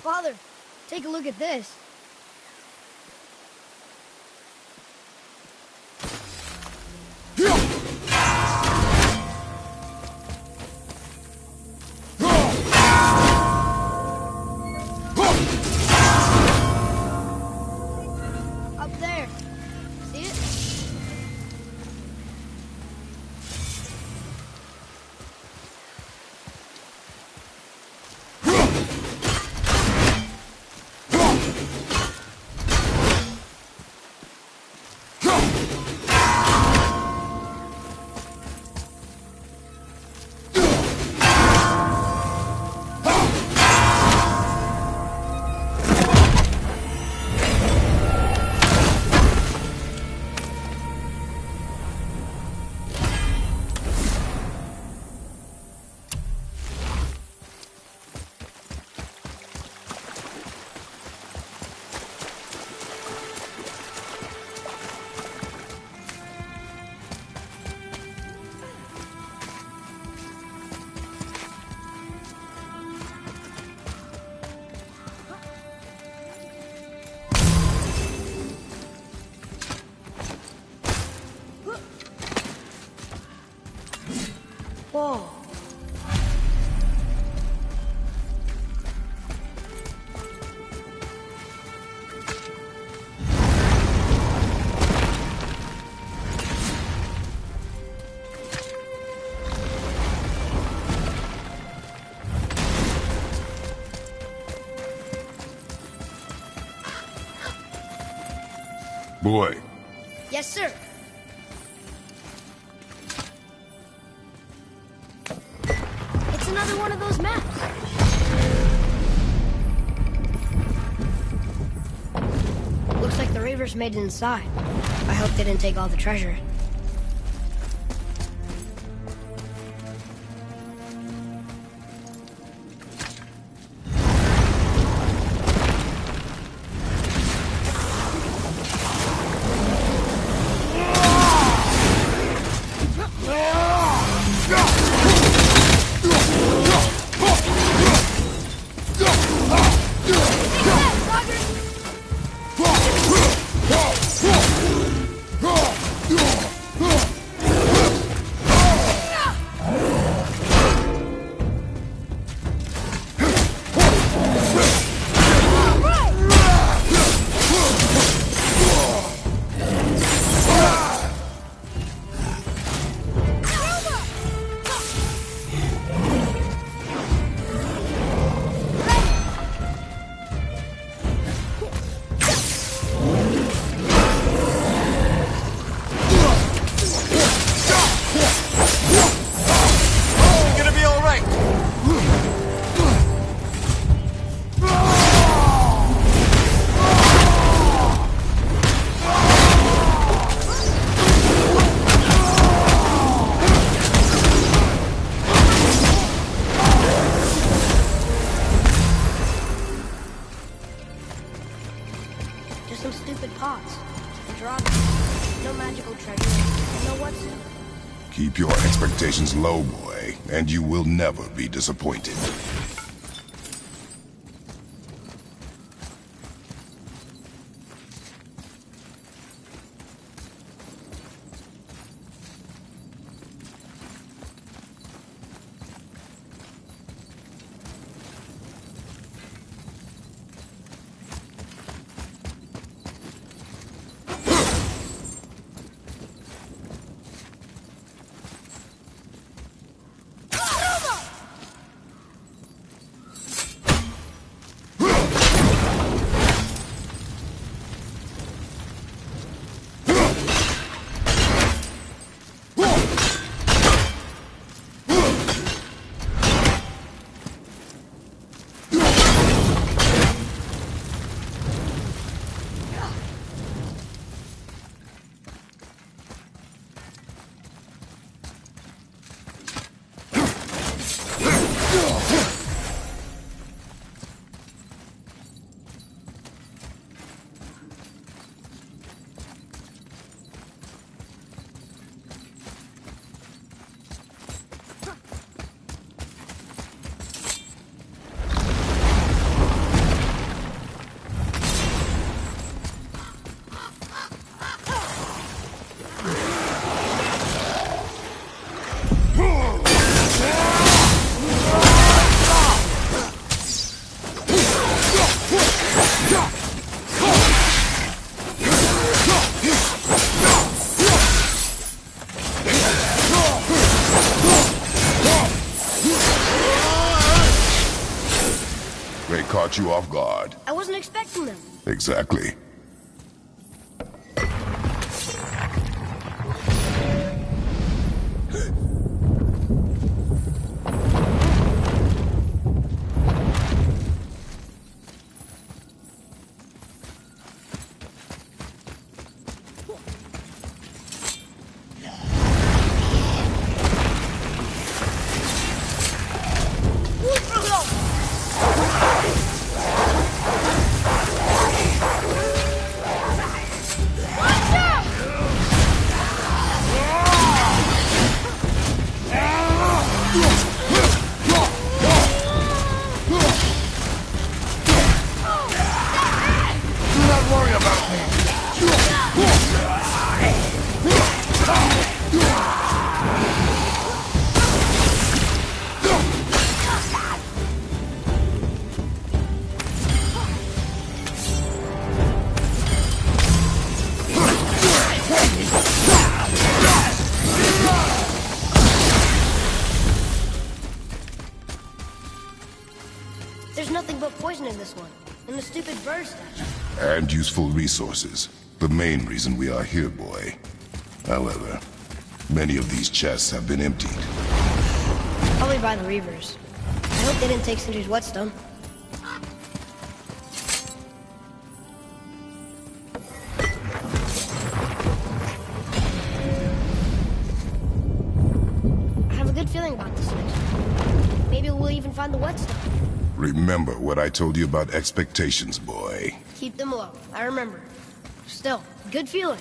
Father, take a look at this. Up there. See it? Boy. Yes, sir. It's another one of those maps. Looks like the Reavers made it inside. I hope they didn't take all the treasure. Keep your expectations low, boy, and you will never be disappointed. They caught you off guard. I wasn't expecting them. Exactly. There's nothing but poison in this one. And the stupid bird statue. And useful resources. the main reason we are here, boy. However, many of these chests have been emptied. Probably by the Reavers. I hope they didn't take Sindri's whetstone. I have a good feeling about this next. Maybe we'll even find the whetstone. Remember what I told you about expectations, boy. Keep them low. I remember. Still, good feeling.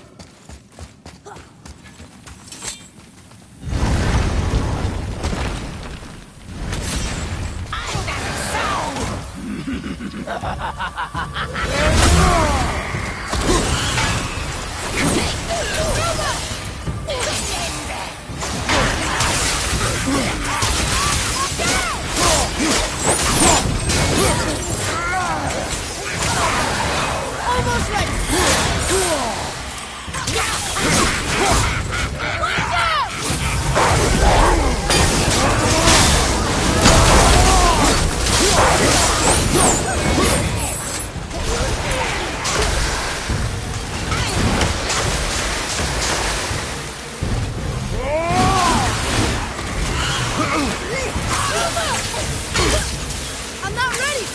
Almost ready. I'm not ready.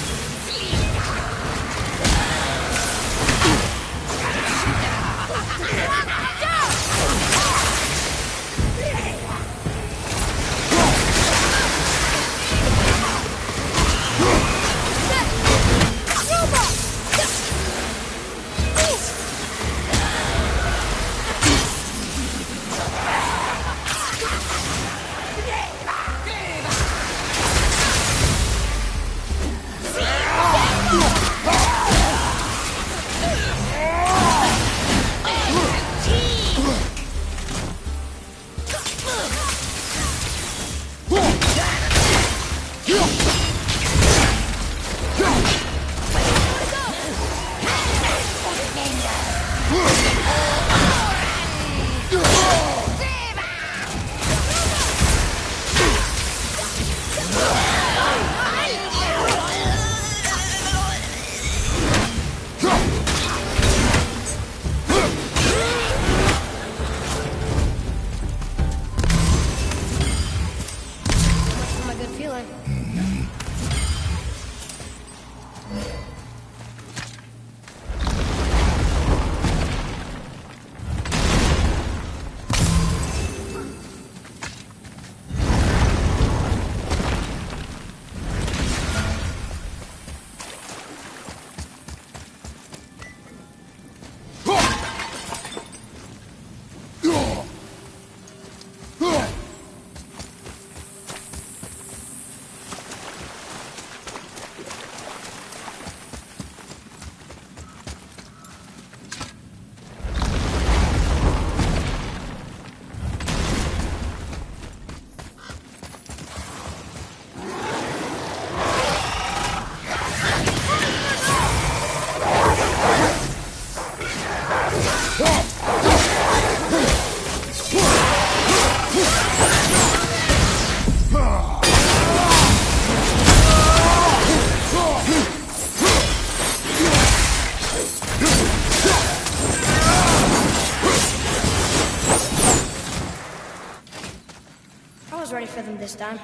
Ready for them this time.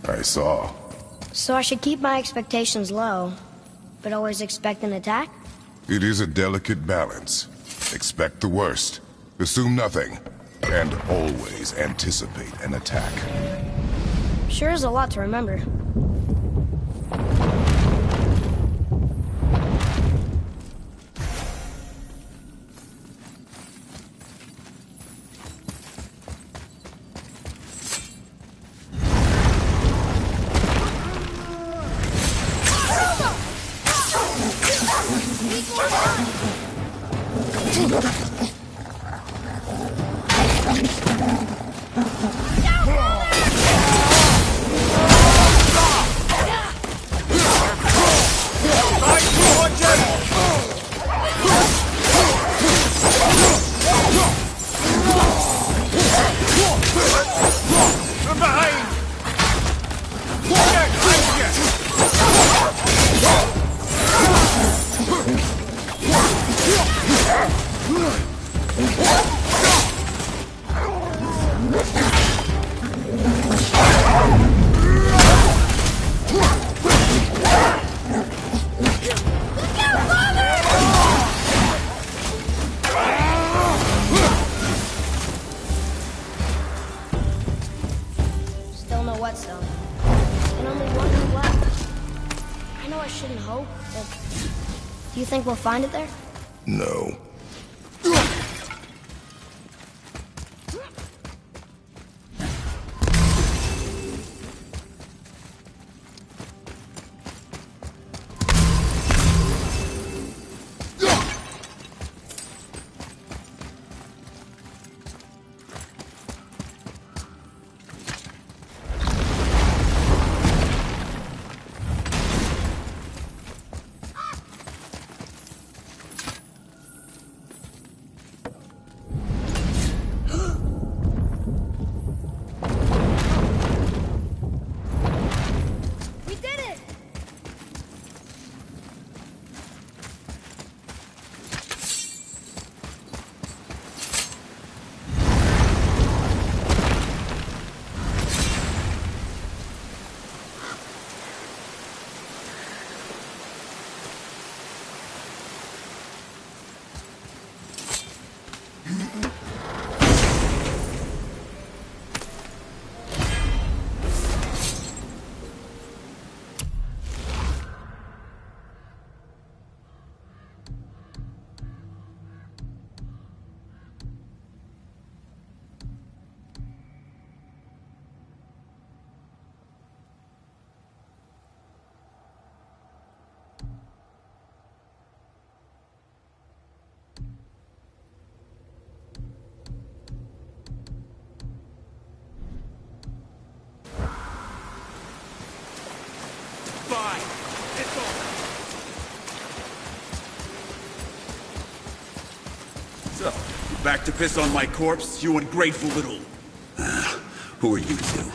I saw. So I should keep my expectations low, but always expect an attack? It is a delicate balance. Expect the worst, assume nothing, and always anticipate an attack. Sure is a lot to remember. Do you think we'll find it there? No. So, you back to piss on my corpse, you ungrateful little... who are you two?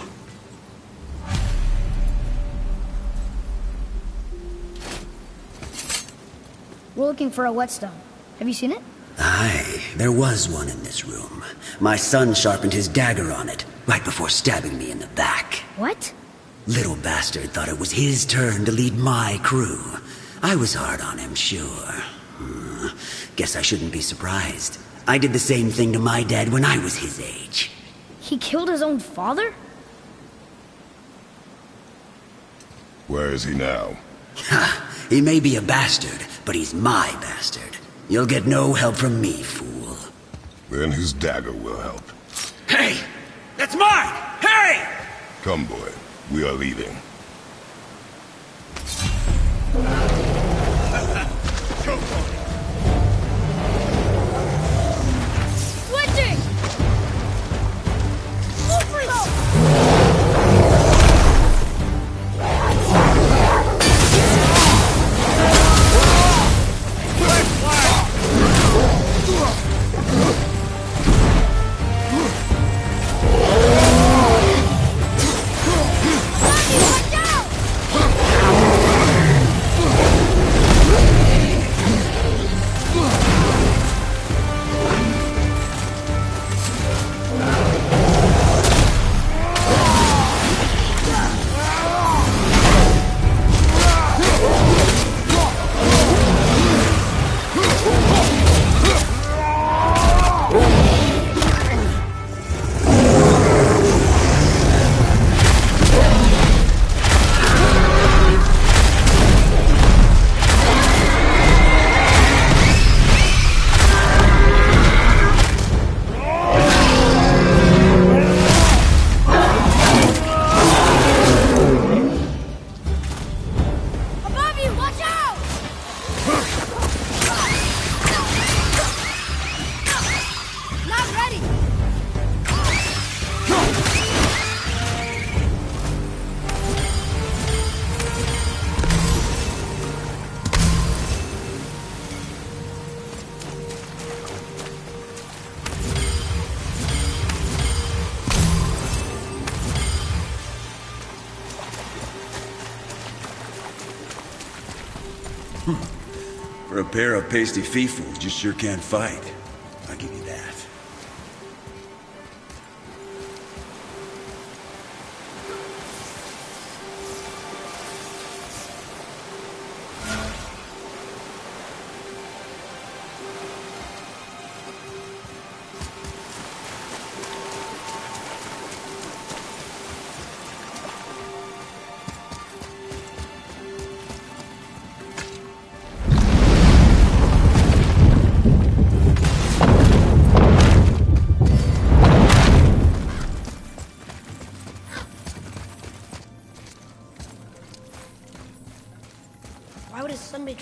We're looking for a whetstone. Have you seen it? Aye, there was one in this room. My son sharpened his dagger on it, right before stabbing me in the back. What? Little bastard thought it was his turn to lead my crew. I was hard on him, sure. Guess I shouldn't be surprised. I did the same thing to my dad when I was his age. He killed his own father? Where is he now? Ha! He may be a bastard, but he's my bastard. You'll get no help from me, fool. Then his dagger will help. Hey! That's mine! Hey! Come, boy. We are leaving. Switching! For a pair of pasty fee-fools, you sure can't fight. I'll give you that.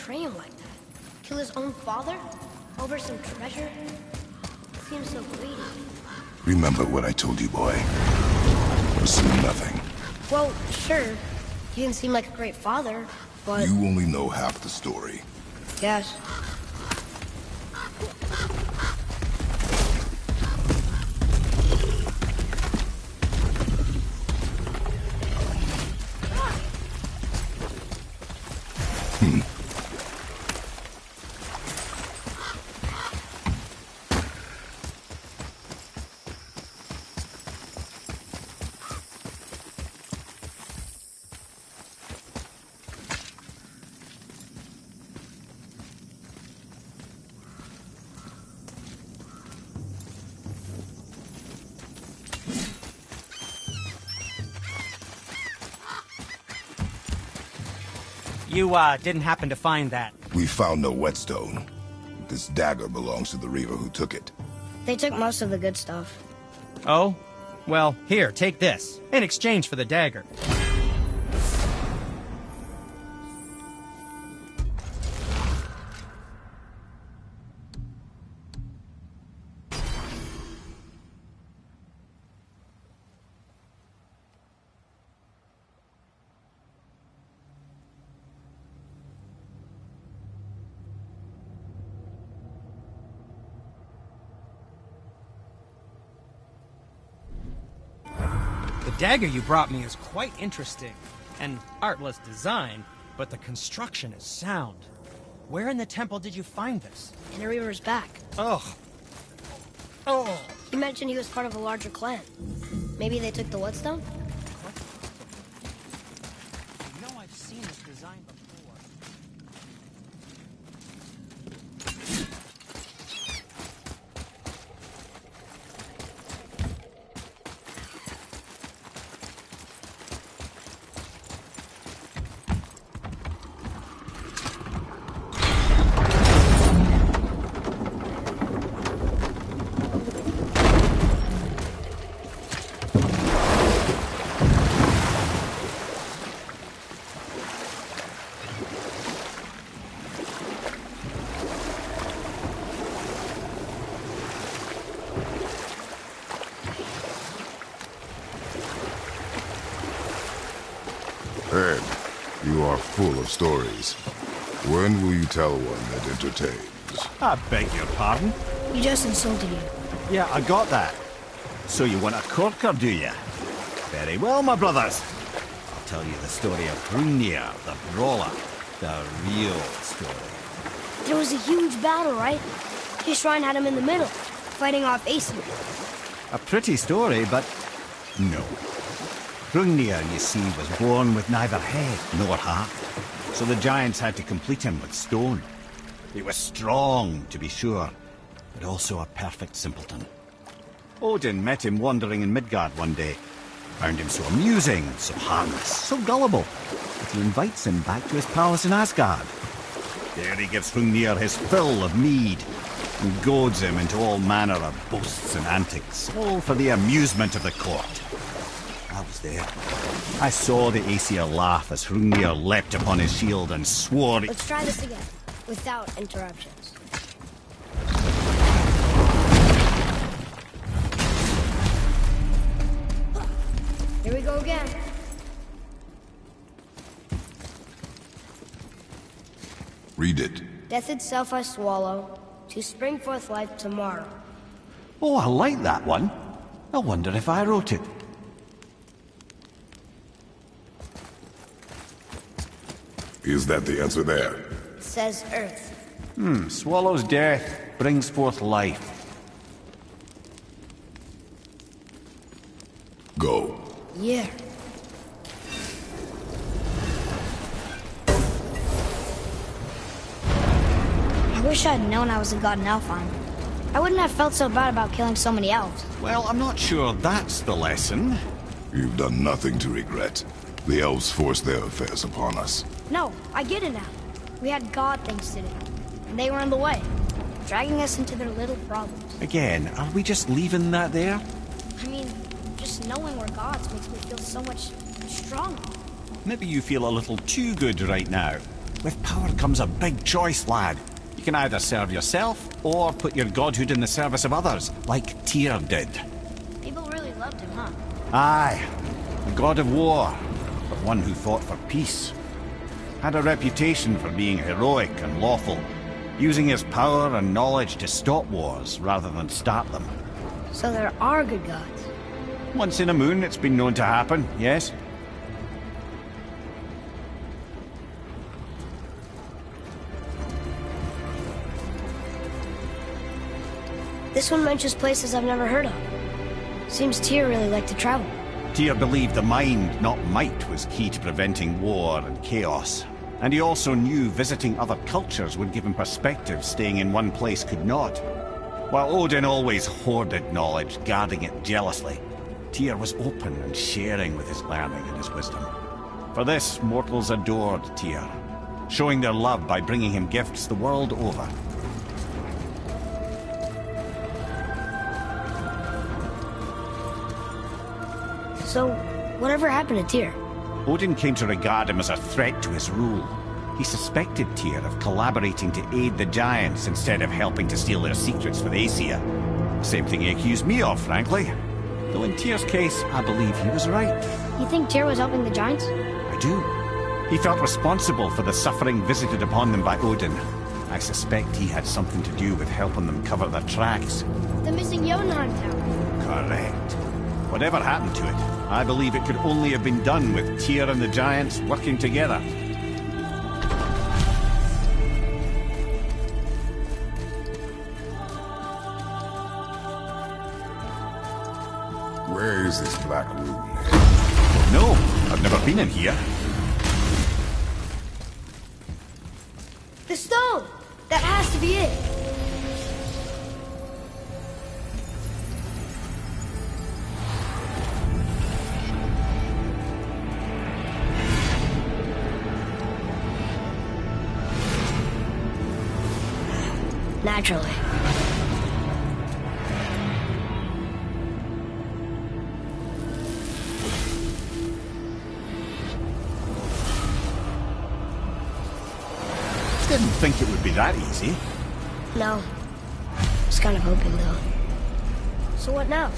betray him like that? Kill his own father? Over some treasure? Seems so greedy. Remember what I told you, boy. Assume nothing. Well, sure. He didn't seem like a great father, but... You only know half the story. Yes. You, didn't happen to find that? We found no whetstone. This dagger belongs to the Reaver who took it. They took most of the good stuff. Oh? Well, here, take this. In exchange for the dagger. The dagger you brought me is quite interesting. An artless design, but the construction is sound. Where in the temple did you find this? In the Reaver's back. Ugh. Oh. He mentioned he was part of a larger clan. Maybe they took the whetstone? You know I've seen this design before. Ed, you are full of stories. When will you tell one that entertains? I beg your pardon? We just insulted you. Yeah, I got that. So you want a corker, do you? Very well, my brothers. I'll tell you the story of Hrungnir, the brawler. The real story. There was a huge battle, right? His shrine had him in the middle, fighting off Aesir. A pretty story, but no. Hrungnir, you see, was born with neither head nor heart, so the giants had to complete him with stone. He was strong, to be sure, but also a perfect simpleton. Odin met him wandering in Midgard one day, found him so amusing, so harmless, so gullible, that he invites him back to his palace in Asgard. There he gives Hrungnir his fill of mead, and goads him into all manner of boasts and antics, all for the amusement of the court. I was there. I saw the Aesir laugh as Hrungnir leapt upon his shield and swore... Let's try this again, without interruptions. Here we go again. Read it. Death itself I swallow, to spring forth life tomorrow. Oh, I like that one. I wonder if I wrote it. Is that the answer there? It says Earth. Swallows death, brings forth life. Go. Yeah. I wish I'd known I was a god in Elfheim. I wouldn't have felt so bad about killing so many elves. Well, I'm not sure that's the lesson. You've done nothing to regret. The elves forced their affairs upon us. No, I get it now. We had god things to do, and they were in the way, dragging us into their little problems. Again, are we just leaving that there? I mean, just knowing we're gods makes me feel so much stronger. Maybe you feel a little too good right now. With power comes a big choice, lad. You can either serve yourself, or put your godhood in the service of others, like Tyr did. People really loved him, huh? Aye. The god of war, but one who fought for peace. Had a reputation for being heroic and lawful, using his power and knowledge to stop wars rather than start them. So there are good gods. Once in a moon, it's been known to happen, yes? This one mentions places I've never heard of. Seems Tyr really liked to travel. Tyr believed the mind, not might, was key to preventing war and chaos. And he also knew visiting other cultures would give him perspective staying in one place could not. While Odin always hoarded knowledge, guarding it jealously, Tyr was open and sharing with his learning and his wisdom. For this, mortals adored Tyr, showing their love by bringing him gifts the world over. So, whatever happened to Tyr? Odin came to regard him as a threat to his rule. He suspected Tyr of collaborating to aid the giants instead of helping to steal their secrets with Aesir. Same thing he accused me of, frankly. Though in Tyr's case, I believe he was right. You think Tyr was helping the giants? I do. He felt responsible for the suffering visited upon them by Odin. I suspect he had something to do with helping them cover their tracks. The missing Jotunheim tower. Correct. Whatever happened to it, I believe it could only have been done with Tyr and the giants working together. Where is this black room? No, I've never been in here. The stone! That has to be it! Naturally. Didn't think it would be that easy. No. Was kind of hoping, though. So what now?